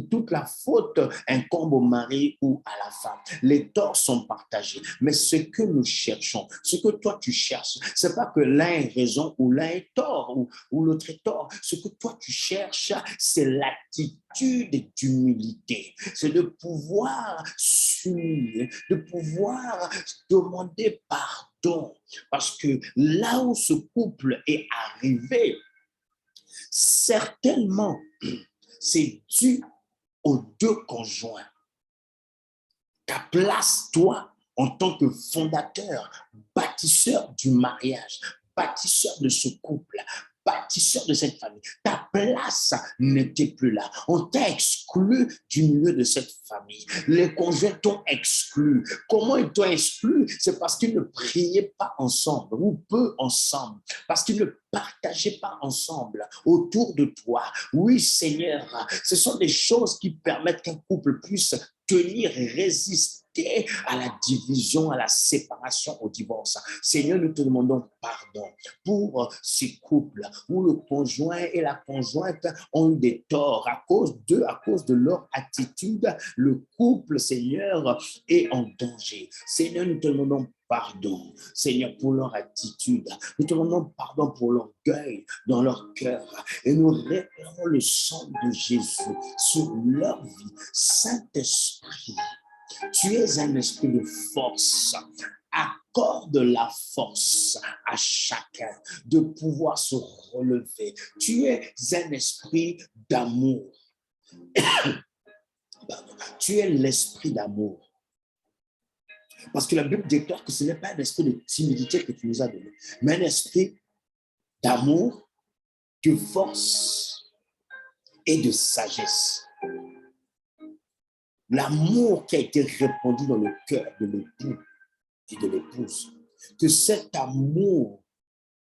[SPEAKER 1] toute la faute incombe au mari ou à la femme. Les torts sont partagés. Mais ce que nous cherchons, ce que toi tu cherches, ce n'est pas que l'un ait raison ou l'un est tort ou l'autre est tort. Ce que toi tu cherches, c'est l'attitude d'humilité. C'est de pouvoir s'humilier, de pouvoir demander pardon. Parce que là où ce couple est arrivé, certainement, c'est dû aux deux conjoints. Ta place, toi, en tant que fondateur, bâtisseur du mariage, bâtisseur de ce couple, bâtisseur de cette famille, ta place n'était plus là. On t'a exclu du milieu de cette famille. Les conjoints t'ont exclu. Comment ils t'ont exclu? C'est parce qu'ils ne priaient pas ensemble ou peu ensemble, parce qu'ils ne partageaient pas ensemble autour de toi. Oui, Seigneur, ce sont des choses qui permettent qu'un couple puisse tenir et résister à la division, à la séparation, au divorce. Seigneur, nous te demandons pardon pour ces couples où le conjoint et la conjointe ont eu des torts à cause de leur attitude. Le couple, Seigneur, est en danger. Seigneur, nous te demandons pardon, Seigneur, pour leur attitude. Nous te demandons pardon pour l'orgueil dans leur cœur. Et nous réclamons le sang de Jésus sur leur vie. Saint-Esprit, tu es un esprit de force. Accorde la force à chacun de pouvoir se relever. Tu es un esprit d'amour. Tu es l'esprit d'amour. Parce que la Bible déclare que ce n'est pas un esprit de timidité que tu nous as donné, mais un esprit d'amour, de force et de sagesse. L'amour qui a été répandu dans le cœur de l'époux et de l'épouse, que cet amour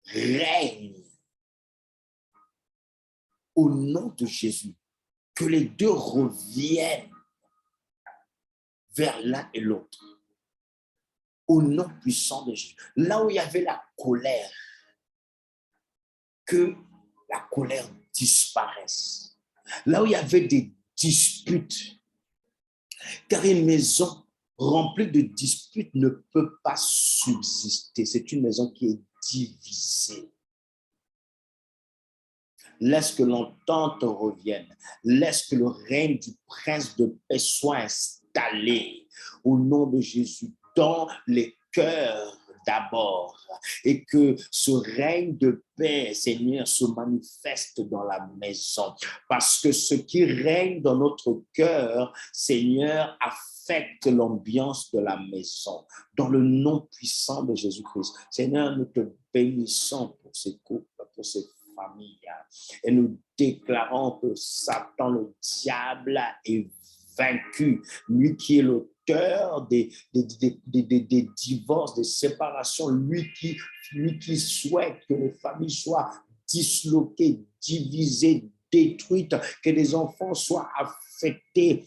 [SPEAKER 1] règne au nom de Jésus, que les deux reviennent vers l'un et l'autre, au nom puissant de Jésus. Là où il y avait la colère, que la colère disparaisse. Là où il y avait des disputes, car une maison remplie de disputes ne peut pas subsister. C'est une maison qui est divisée. Laisse que l'entente revienne. Laisse que le règne du prince de paix soit installé au nom de Jésus dans les cœurs d'abord, et que ce règne de paix, Seigneur, se manifeste dans la maison, parce que ce qui règne dans notre cœur, Seigneur, affecte l'ambiance de la maison, dans le nom puissant de Jésus-Christ. Seigneur, nous te bénissons pour ces couples, pour ces familles, et nous déclarons que Satan, le diable, est vaincu, lui qui est l'auteur des divorces, des séparations, lui qui souhaite que les familles soient disloquées, divisées, détruites, que les enfants soient affectés,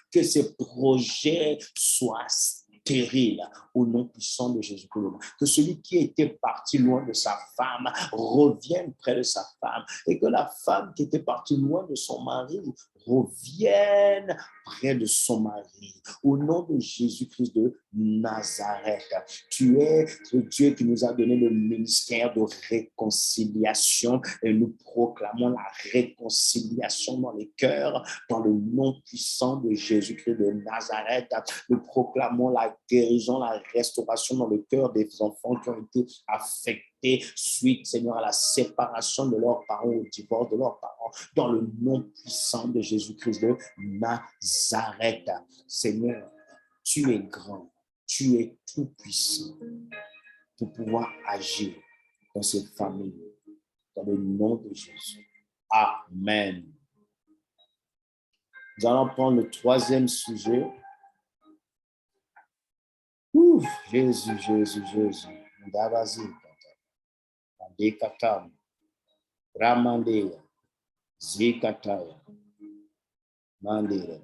[SPEAKER 1] que ces projets soient stériles au nom puissant de Jésus-Christ. Que celui qui était parti loin de sa femme revienne près de sa femme, et que la femme qui était partie loin de son mari revienne près de son mari. Au nom de Jésus-Christ de Nazareth, tu es le Dieu qui nous a donné le ministère de réconciliation, et nous proclamons la réconciliation dans les cœurs, dans le nom puissant de Jésus-Christ de Nazareth. Nous proclamons la guérison, la restauration dans le cœur des enfants qui ont été affectés suite, Seigneur, à la séparation de leurs parents, au divorce de leurs parents, dans le nom puissant de Jésus-Christ de Nazareth. Seigneur, tu es grand, tu es tout puissant pour pouvoir agir dans cette famille, dans le nom de Jésus. Amen. Nous allons prendre le troisième sujet. Ouf, Jésus, Jésus, Jésus. Ndavazi, Adekatam, Ramandeya, Zikataya, Mandela.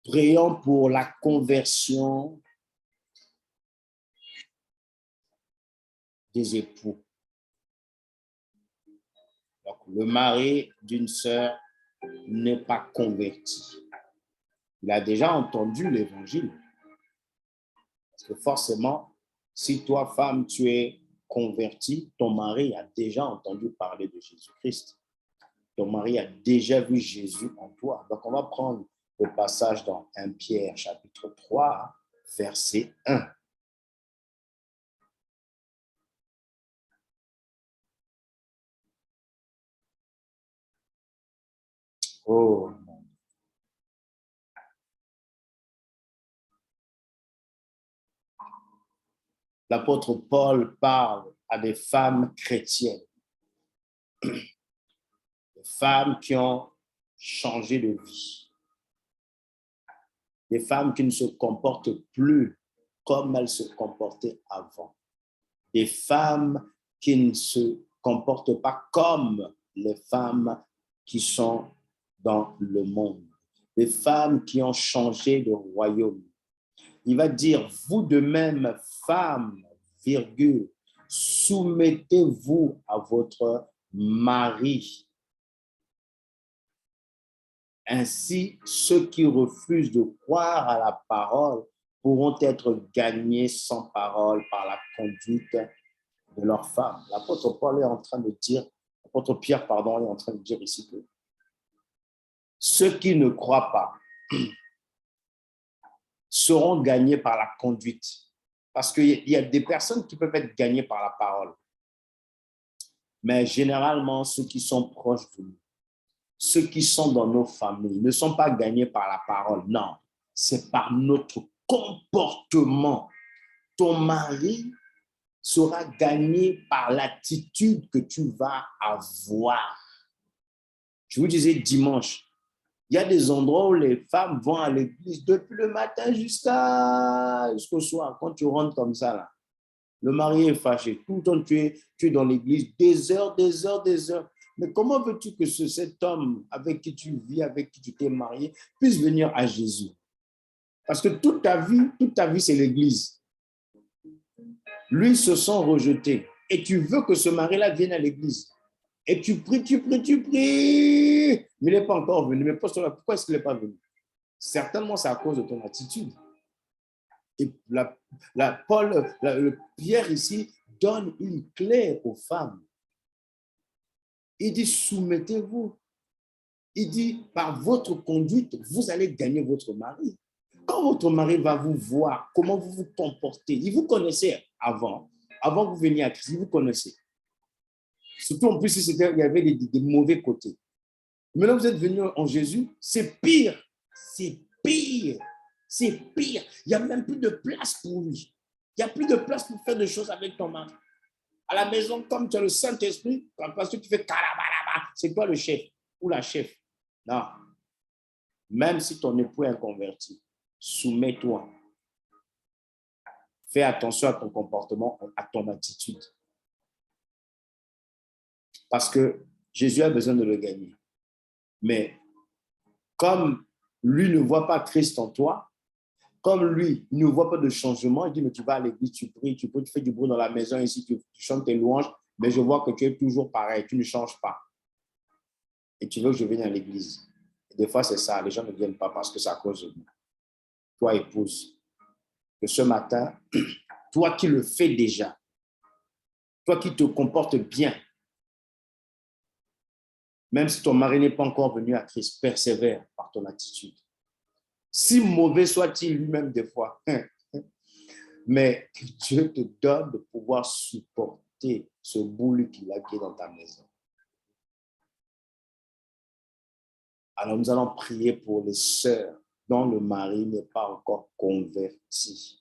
[SPEAKER 1] Prions pour la conversion des époux. Donc, le mari d'une sœur n'est pas converti. Il a déjà entendu l'évangile. Parce que forcément, si toi, femme, tu es convertie, ton mari a déjà entendu parler de Jésus-Christ. Ton mari a déjà vu Jésus en toi. Donc, on va prendre le passage dans 1 Pierre, chapitre 3, verset 1. Oh, l'apôtre Paul parle à des femmes chrétiennes, des femmes qui ont changé de vie, des femmes qui ne se comportent plus comme elles se comportaient avant, des femmes qui ne se comportent pas comme les femmes qui sont dans le monde, des femmes qui ont changé de royaume. Il va dire, vous de même, femmes, virgule, soumettez-vous à votre mari. Ainsi, ceux qui refusent de croire à la parole pourront être gagnés sans parole par la conduite de leur femme. L'apôtre Paul est en train de dire, l'apôtre Pierre, pardon, est en train de dire ici que ceux qui ne croient pas seront gagnés par la conduite. Parce qu'il y a des personnes qui peuvent être gagnées par la parole. Mais généralement, ceux qui sont proches de nous, ceux qui sont dans nos familles, ne sont pas gagnés par la parole. Non, c'est par notre comportement. Ton mari sera gagné par l'attitude que tu vas avoir. Je vous disais dimanche, il y a des endroits où les femmes vont à l'église depuis le matin jusqu'au soir. Quand tu rentres comme ça, là, le mari est fâché. Tout le temps, tu es dans l'église des heures, des heures, des heures. Mais comment veux-tu que cet homme avec qui tu vis, avec qui tu t'es marié, puisse venir à Jésus? Parce que toute ta vie, c'est l'église. Lui, ils se sont rejetés. Et tu veux que ce mari-là vienne à l'église. Et tu pries, tu pries, tu pries. Mais il n'est pas encore venu. Mais pose-toi là, pourquoi est-ce qu'il n'est pas venu? Certainement, c'est à cause de ton attitude. Et Pierre ici donne une clé aux femmes. Il dit, soumettez-vous. Il dit, par votre conduite, vous allez gagner votre mari. Quand votre mari va vous voir, comment vous vous comportez, il vous connaissait avant que vous veniez à Christ, il vous connaissait. Surtout en plus, il y avait des mauvais côtés. Maintenant, vous êtes venu en Jésus, c'est pire. C'est pire. C'est pire. Il n'y a même plus de place pour lui. Il n'y a plus de place pour faire des choses avec ton mari. À la maison, comme tu as le Saint-Esprit, parce que tu fais carabalaba, c'est toi le chef ou la chef. Non. Même si ton époux est inconverti, soumets-toi. Fais attention à ton comportement, à ton attitude. Parce que Jésus a besoin de le gagner. Mais comme lui ne voit pas Christ en toi, comme lui il ne voit pas de changement, il dit, mais tu vas à l'église, tu pries, tu fais du bruit dans la maison, ici, tu chantes tes louanges, mais je vois que tu es toujours pareil, tu ne changes pas. Et tu veux que je vienne à l'église. Et des fois, c'est ça, les gens ne viennent pas parce que c'est à cause de nous. Toi, épouse, que ce matin, toi qui le fais déjà, toi qui te comportes bien, même si ton mari n'est pas encore venu à Christ, persévère par ton attitude. Si mauvais soit-il lui-même des fois, mais que Dieu te donne de pouvoir supporter ce boulot qu'il a qui est dans ta maison. Alors nous allons prier pour les sœurs dont le mari n'est pas encore converti.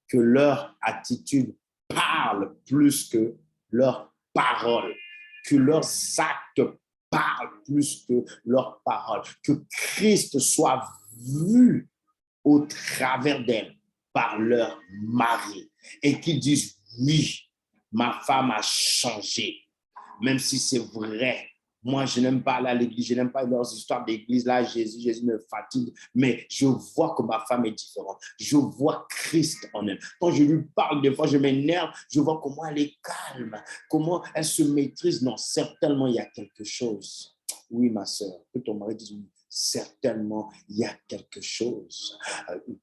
[SPEAKER 1] Que leur attitude parle plus que leurs paroles. Que leurs actes parlent plus que leurs paroles. Que Christ soit vu au travers d'elles par leur mari et qu'ils disent oui, ma femme a changé, même si c'est vrai. Moi, je n'aime pas aller à l'église, je n'aime pas leurs histoires d'église. Là, Jésus me fatigue, mais je vois que ma femme est différente. Je vois Christ en elle. Quand je lui parle, des fois, je m'énerve, je vois comment elle est calme, comment elle se maîtrise. Non, certainement, il y a quelque chose. Oui, ma soeur, que ton mari dise oui. Certainement, il y a quelque chose.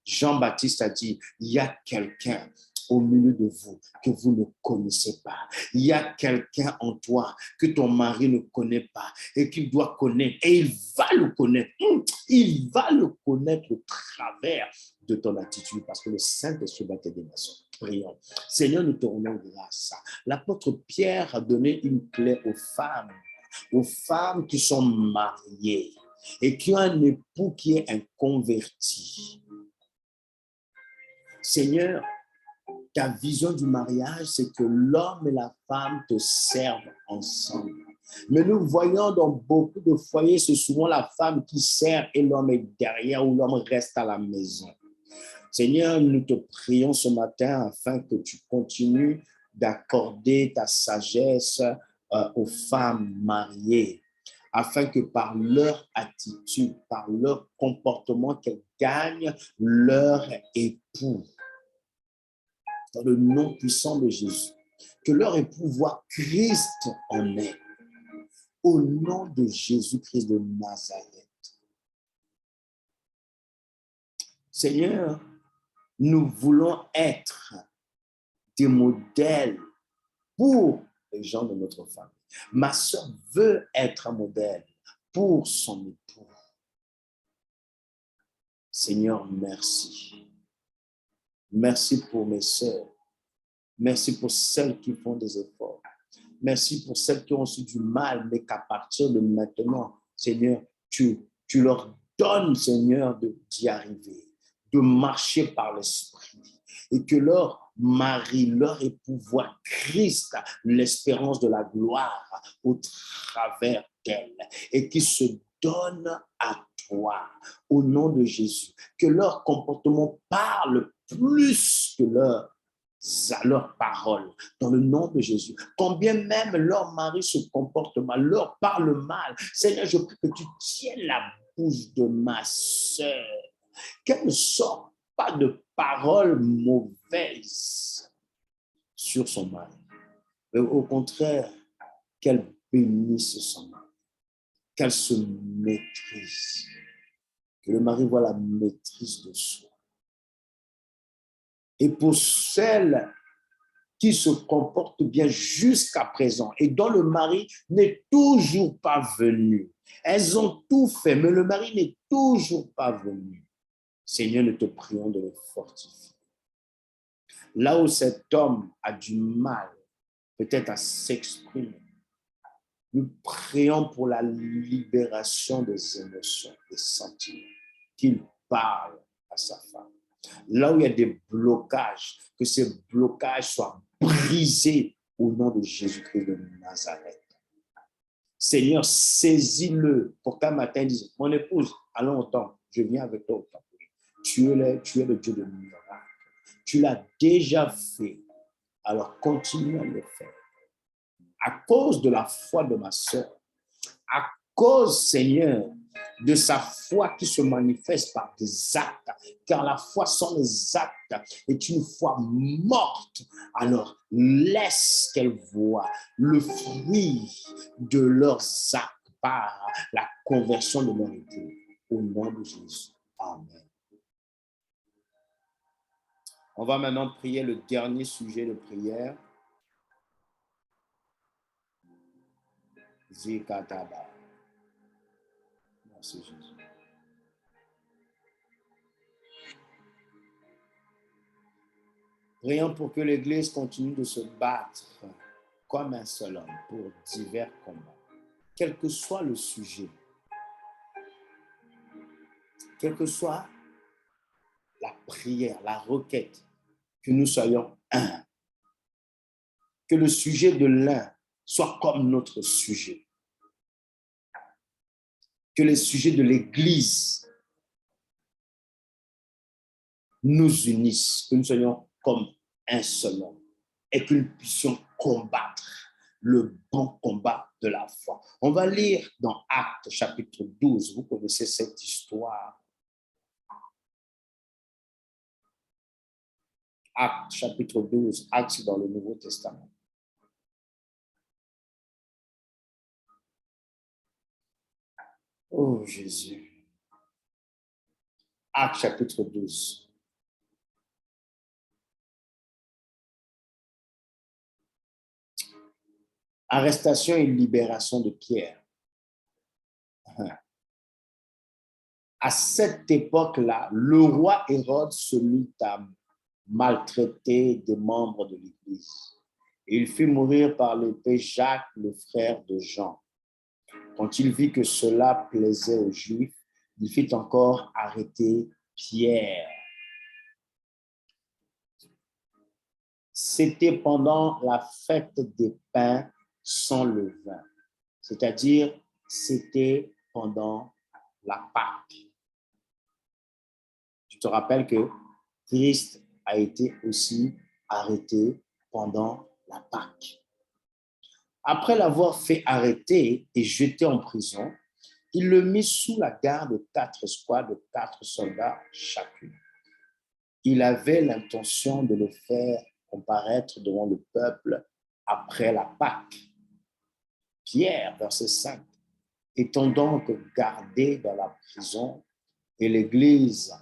[SPEAKER 1] Jean-Baptiste a dit, il y a quelqu'un au milieu de vous que vous ne connaissez pas. Il y a quelqu'un en toi que ton mari ne connaît pas et qu'il doit connaître. Et il va le connaître. Il va le connaître au travers de ton attitude parce que le Saint-Esprit va t'aider, ma soeur. Prions. Seigneur, nous te rendons grâce. L'apôtre Pierre a donné une clé aux femmes qui sont mariées et qui ont un époux qui est un converti. Seigneur, ta vision du mariage, c'est que l'homme et la femme te servent ensemble. Mais nous voyons dans beaucoup de foyers, c'est souvent la femme qui sert et l'homme est derrière ou l'homme reste à la maison. Seigneur, nous te prions ce matin afin que tu continues d'accorder ta sagesse aux femmes mariées, afin que par leur attitude, par leur comportement, qu'elles gagnent leur époux. Dans le nom puissant de Jésus, que leur époux voit Christ en elle. Au nom de Jésus-Christ de Nazareth. Seigneur, nous voulons être des modèles pour les gens de notre famille. Ma soeur veut être un modèle pour son époux. Seigneur, merci. Merci pour mes sœurs. Merci pour celles qui font des efforts. Merci pour celles qui ont aussi du mal, mais qu'à partir de maintenant, Seigneur, tu leur donnes, Seigneur, d'y arriver, de marcher par l'Esprit. Et que leur mari, leur époux voient Christ, l'espérance de la gloire au travers d'elle. Et qu'ils se donnent à toi, au nom de Jésus. Que leur comportement parle plus que leurs paroles, dans le nom de Jésus. Combien même leur mari se comporte mal, leur parle mal. Seigneur, je prie que tu tiennes la bouche de ma sœur, qu'elle ne sorte pas de paroles mauvaises sur son mari, mais au contraire, qu'elle bénisse son mari, qu'elle se maîtrise, que le mari voit la maîtrise de soi. Et pour celles qui se comportent bien jusqu'à présent et dont le mari n'est toujours pas venu. Elles ont tout fait, mais le mari n'est toujours pas venu. Seigneur, nous te prions de le fortifier. Là où cet homme a du mal, peut-être à s'exprimer, nous prions pour la libération des émotions, des sentiments, qu'il parle à sa femme. Là où il y a des blocages, que ces blocages soient brisés au nom de Jésus-Christ de Nazareth. Seigneur, saisis-le pour qu'un matin, il dise, mon épouse, allons au temple, je viens avec toi au temple. Tu es le Dieu de miracle. Tu l'as déjà fait, alors continue à le faire. À cause de la foi de ma sœur, à cause, Seigneur, de sa foi qui se manifeste par des actes, car la foi sans les actes est une foi morte. Alors, laisse qu'elle voie le fruit de leurs actes par la conversion de leur époux. Au nom de Jésus. Amen. On va maintenant prier le dernier sujet de prière. Zikataba. Merci Jésus. Prions pour que l'Église continue de se battre comme un seul homme pour divers combats. Quel que soit le sujet, quelle que soit la prière, la requête, que nous soyons un. Que le sujet de l'un soit comme notre sujet. que les sujets de l'Église nous unissent, que nous soyons comme un seul homme et que nous puissions combattre le bon combat de la foi. On va lire dans Actes chapitre 12, vous connaissez cette histoire. Actes chapitre 12, Actes dans le Nouveau Testament. Oh Jésus. Actes chapitre 12. Arrestation et libération de Pierre. À cette époque-là, le roi Hérode se mit à maltraiter des membres de l'Église. Il fit mourir par l'épée Jacques, le frère de Jean. Quand il vit que cela plaisait aux Juifs, il fit encore arrêter Pierre. C'était pendant la fête des pains sans levain, c'est-à-dire c'était pendant la Pâque. Tu te rappelles que Christ a été aussi arrêté pendant la Pâque. Après l'avoir fait arrêter et jeter en prison, il le mit sous la garde de 4 escouades de 4 soldats chacune. Il avait l'intention de le faire comparaître devant le peuple après la Pâque. Pierre, verset 5, étant donc gardé dans la prison et l'Église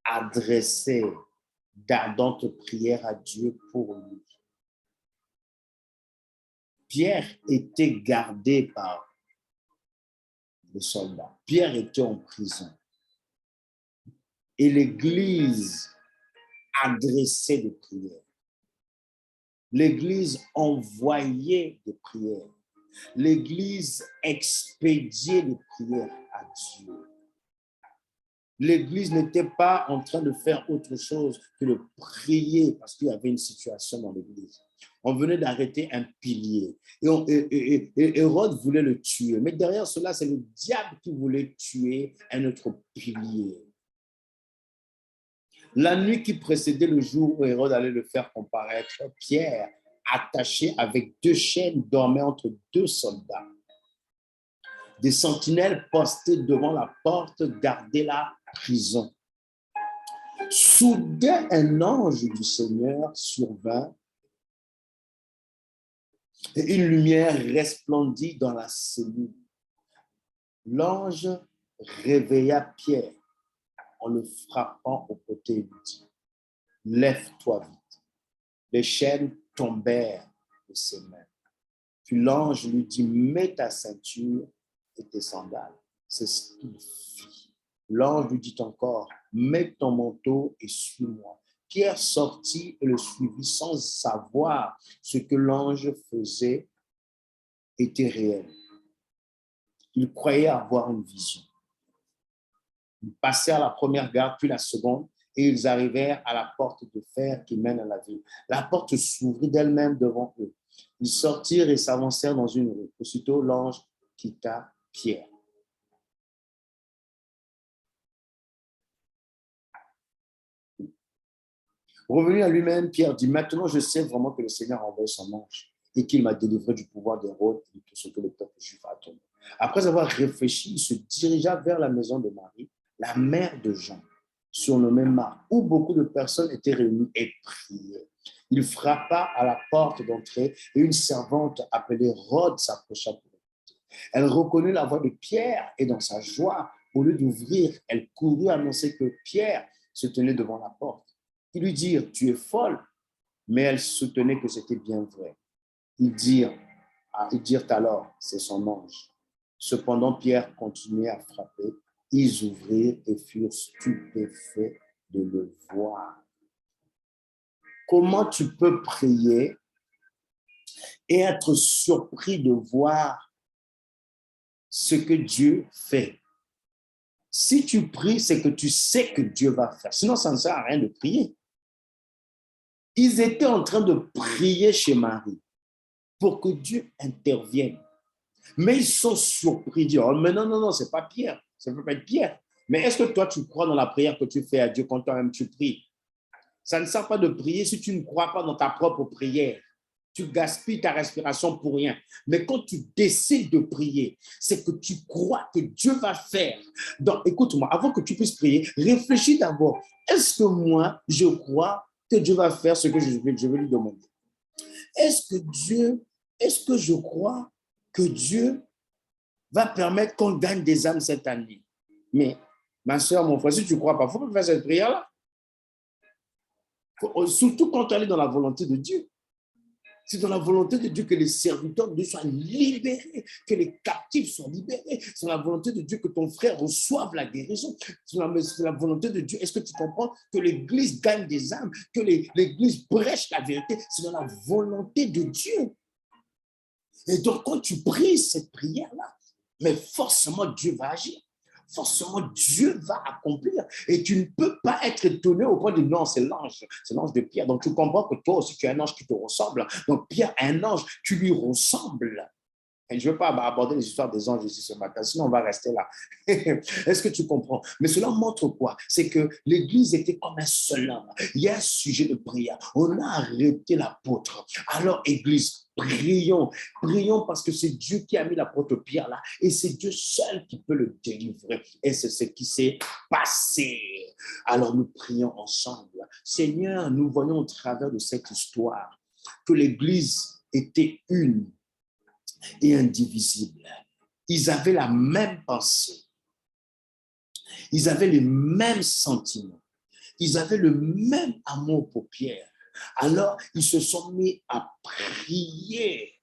[SPEAKER 1] adressait d'ardentes prières à Dieu pour lui. Pierre était gardé par les soldats. Pierre était en prison. Et l'Église adressait des prières. L'Église envoyait des prières. L'Église expédiait des prières à Dieu. L'Église n'était pas en train de faire autre chose que de prier parce qu'il y avait une situation dans l'Église. On venait d'arrêter un pilier et Hérode voulait le tuer. Mais derrière cela, c'est le diable qui voulait tuer un autre pilier. La nuit qui précédait le jour où Hérode allait le faire comparaître, Pierre, attaché avec 2 chaînes, dormait entre 2 soldats. Des sentinelles postées devant la porte gardaient la prison. Soudain, un ange du Seigneur survint et une lumière resplendit dans la cellule. L'ange réveilla Pierre en le frappant au côté et lui dit « Lève-toi vite ». Les chaînes tombèrent de ses mains. Puis l'ange lui dit « Mets ta ceinture et tes sandales ». C'est ce qu'il fit. L'ange lui dit encore « Mets ton manteau et suis-moi ». Pierre sortit et le suivit sans savoir ce que l'ange faisait était réel. Il croyait avoir une vision. Ils passèrent la première garde, puis la seconde, et ils arrivèrent à la porte de fer qui mène à la ville. La porte s'ouvrit d'elle-même devant eux. Ils sortirent et s'avancèrent dans une rue. Aussitôt, l'ange quitta Pierre. Revenu à lui-même, Pierre dit « Maintenant, je sais vraiment que le Seigneur a envoyé son ange et qu'il m'a délivré du pouvoir d'Hérode et de tout ce que le peuple juif a tombé. » Après avoir réfléchi, il se dirigea vers la maison de Marie, la mère de Jean, surnommée Marc, où beaucoup de personnes étaient réunies et priaient. Il frappa à la porte d'entrée et une servante appelée Rhode s'approcha pour l'écouter. Elle reconnut la voix de Pierre et dans sa joie, au lieu d'ouvrir, elle courut annoncer que Pierre se tenait devant la porte. Ils lui dirent « Tu es folle », mais elle soutenait que c'était bien vrai. Ils dirent alors « C'est son ange ». Cependant, Pierre continuait à frapper. Ils ouvrirent et furent stupéfaits de le voir. Comment tu peux prier et être surpris de voir ce que Dieu fait? Si tu pries, c'est que tu sais que Dieu va faire. Sinon, ça ne sert à rien de prier. Ils étaient en train de prier chez Marie pour que Dieu intervienne. Mais ils sont surpris, dire, oh, mais non, non, non, ce n'est pas Pierre, ça ne peut pas être Pierre. Mais est-ce que toi, tu crois dans la prière que tu fais à Dieu quand toi-même tu pries? Ça ne sert pas de prier si tu ne crois pas dans ta propre prière. Tu gaspilles ta respiration pour rien. Mais quand tu décides de prier, c'est que tu crois que Dieu va faire. Donc, écoute-moi, avant que tu puisses prier, réfléchis d'abord. Est-ce que moi, je crois que Dieu va faire ce que je vais lui demander? Est-ce que je crois que Dieu va permettre qu'on gagne des âmes cette année? Mais, ma soeur, mon frère, si tu ne crois pas, il ne faut pas faire cette prière-là. Surtout quand tu es dans la volonté de Dieu. C'est dans la volonté de Dieu que les serviteurs de Dieu soient libérés, que les captifs soient libérés. C'est dans la volonté de Dieu que ton frère reçoive la guérison. C'est dans la volonté de Dieu. Est-ce que tu comprends que l'Église gagne des âmes, que l'Église brèche la vérité? C'est dans la volonté de Dieu. Et donc, quand tu pries cette prière-là, mais forcément, Dieu va agir. Forcément, Dieu va accomplir. Et tu ne peux pas être étonné au point de non, c'est l'ange de Pierre. Donc, tu comprends que toi aussi, tu as un ange qui te ressemble. Donc, Pierre, un ange, tu lui ressembles. Et je ne veux pas aborder les histoires des anges ici ce matin, sinon on va rester là. Est-ce que tu comprends? Mais cela montre quoi? C'est que l'Église était comme un seul homme. Il y a un sujet de prière. On a arrêté l'apôtre. Alors, Église, prions. Prions parce que c'est Dieu qui a mis l'apôtre Pierre là. Et c'est Dieu seul qui peut le délivrer. Et c'est ce qui s'est passé. Alors, nous prions ensemble. Seigneur, nous voyons au travers de cette histoire que l'Église était une et indivisible. Ils avaient la même pensée. Ils avaient les mêmes sentiments. Ils avaient le même amour pour Pierre. Alors, ils se sont mis à prier.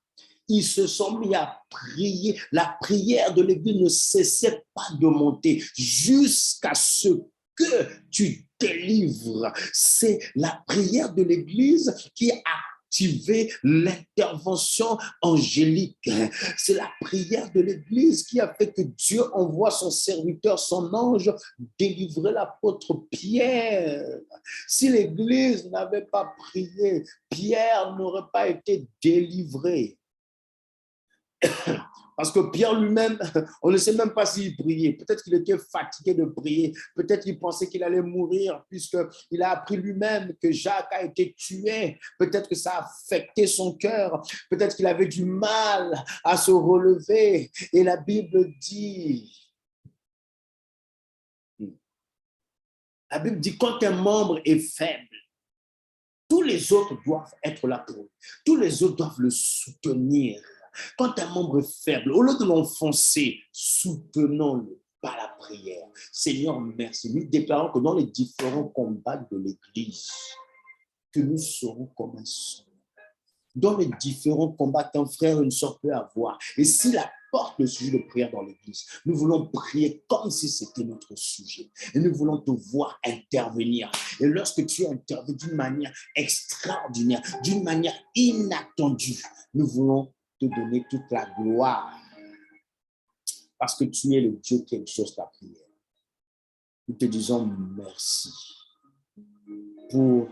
[SPEAKER 1] Ils se sont mis à prier. La prière de l'Église ne cessait pas de monter jusqu'à ce que tu délivres. C'est la prière de l'Église qui a activé l'intervention angélique. C'est la prière de l'Église qui a fait que Dieu envoie son serviteur, son ange, délivrer l'apôtre Pierre. Si l'Église n'avait pas prié, Pierre n'aurait pas été délivré. Parce que Pierre lui-même, on ne sait même pas s'il priait. Peut-être qu'il était fatigué de prier. Peut-être qu'il pensait qu'il allait mourir puisqu'il a appris lui-même que Jacques a été tué. Peut-être que ça a affecté son cœur. Peut-être qu'il avait du mal à se relever. Et la Bible dit, quand un membre est faible, tous les autres doivent être là pour lui. Tous les autres doivent le soutenir. Quand un membre est faible, au lieu de l'enfoncer, soutenons-le par la prière. Seigneur, merci. Nous déclarons que dans les différents combats de l'Église, que nous serons comme un seul. Dans les différents combats qu'un frère et une sœur peut avoir. Et s'il apporte le sujet de prière dans l'Église, nous voulons prier comme si c'était notre sujet. Et nous voulons te voir intervenir. Et lorsque tu interviens d'une manière extraordinaire, d'une manière inattendue, nous voulons te donner toute la gloire parce que tu es le Dieu qui exauce la prière. Nous te disons merci pour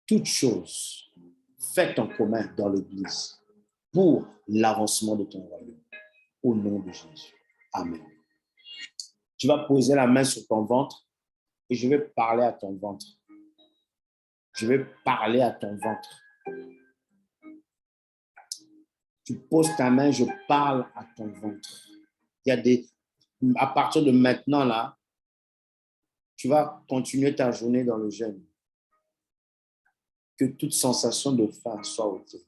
[SPEAKER 1] toutes choses faites en commun dans l'Église pour l'avancement de ton royaume. Au nom de Jésus. Amen. Tu vas poser la main sur ton ventre et je vais parler à ton ventre. Je vais parler à ton ventre. Tu poses ta main, je parle à ton ventre. Il y a à partir de maintenant, là, tu vas continuer ta journée dans le jeûne. Que toute sensation de faim soit ôtée.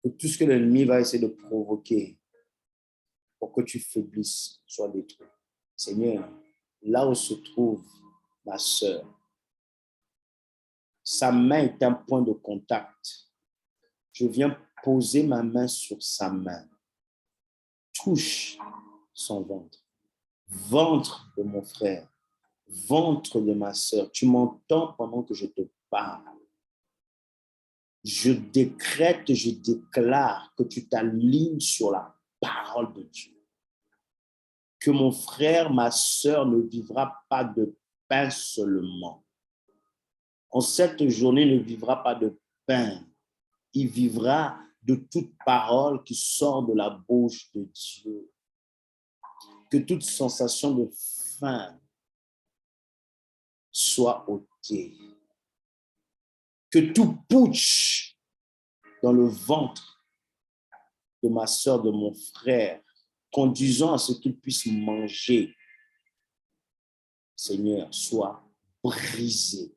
[SPEAKER 1] Que tout ce que l'ennemi va essayer de provoquer pour que tu faiblisses soit détruit. Seigneur, là où se trouve ma sœur, sa main est un point de contact. Je viens poser ma main sur sa main. Touche son ventre. Ventre de mon frère. Ventre de ma sœur. Tu m'entends pendant que je te parle. Je décrète, je déclare que tu t'alignes sur la parole de Dieu. Que mon frère, ma sœur ne vivra pas de pain seulement. En cette journée, ne vivra pas de pain. Il vivra de toute parole qui sort de la bouche de Dieu. Que toute sensation de faim soit ôtée. Que tout putsch dans le ventre de ma soeur, de mon frère, conduisant à ce qu'il puisse manger, Seigneur, soit brisé.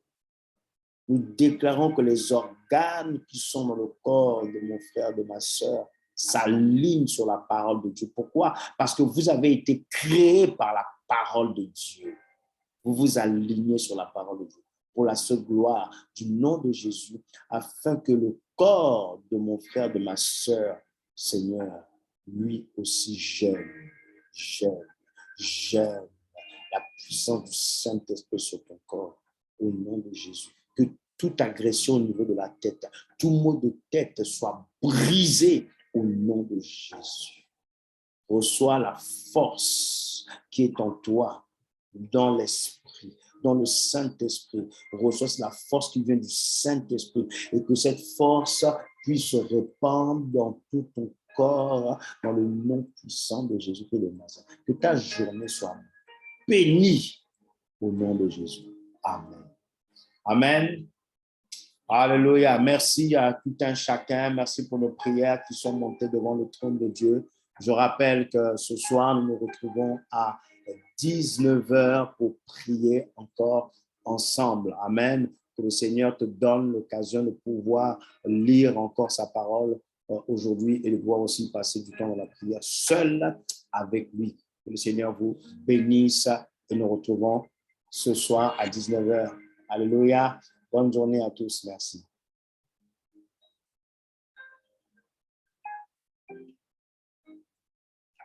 [SPEAKER 1] Nous déclarons que les organes qui sont dans le corps de mon frère, de ma soeur, s'alignent sur la parole de Dieu. Pourquoi? Parce que vous avez été créés par la parole de Dieu. Vous vous alignez sur la parole de Dieu pour la seule gloire du nom de Jésus, afin que le corps de mon frère, de ma soeur, Seigneur, lui aussi jeûne la puissance du Saint-Esprit sur ton corps, au nom de Jésus. Que toute agression au niveau de la tête, tout mot de tête soit brisé au nom de Jésus. Reçois la force qui est en toi, dans l'esprit, dans le Saint-Esprit. Reçois la force qui vient du Saint-Esprit et que cette force puisse se répandre dans tout ton corps, dans le nom puissant de Jésus-Christ de Nazareth. Que ta journée soit bénie au nom de Jésus. Amen. Amen. Alléluia. Merci à tout un chacun. Merci pour nos prières qui sont montées devant le trône de Dieu. Je rappelle que ce soir, nous nous retrouvons à 19h pour prier encore ensemble. Amen. Que le Seigneur te donne l'occasion de pouvoir lire encore sa parole aujourd'hui et de pouvoir aussi passer du temps dans la prière seul avec lui. Que le Seigneur vous bénisse et nous retrouvons ce soir à 19h. Alléluia. Bonne journée à tous. Merci.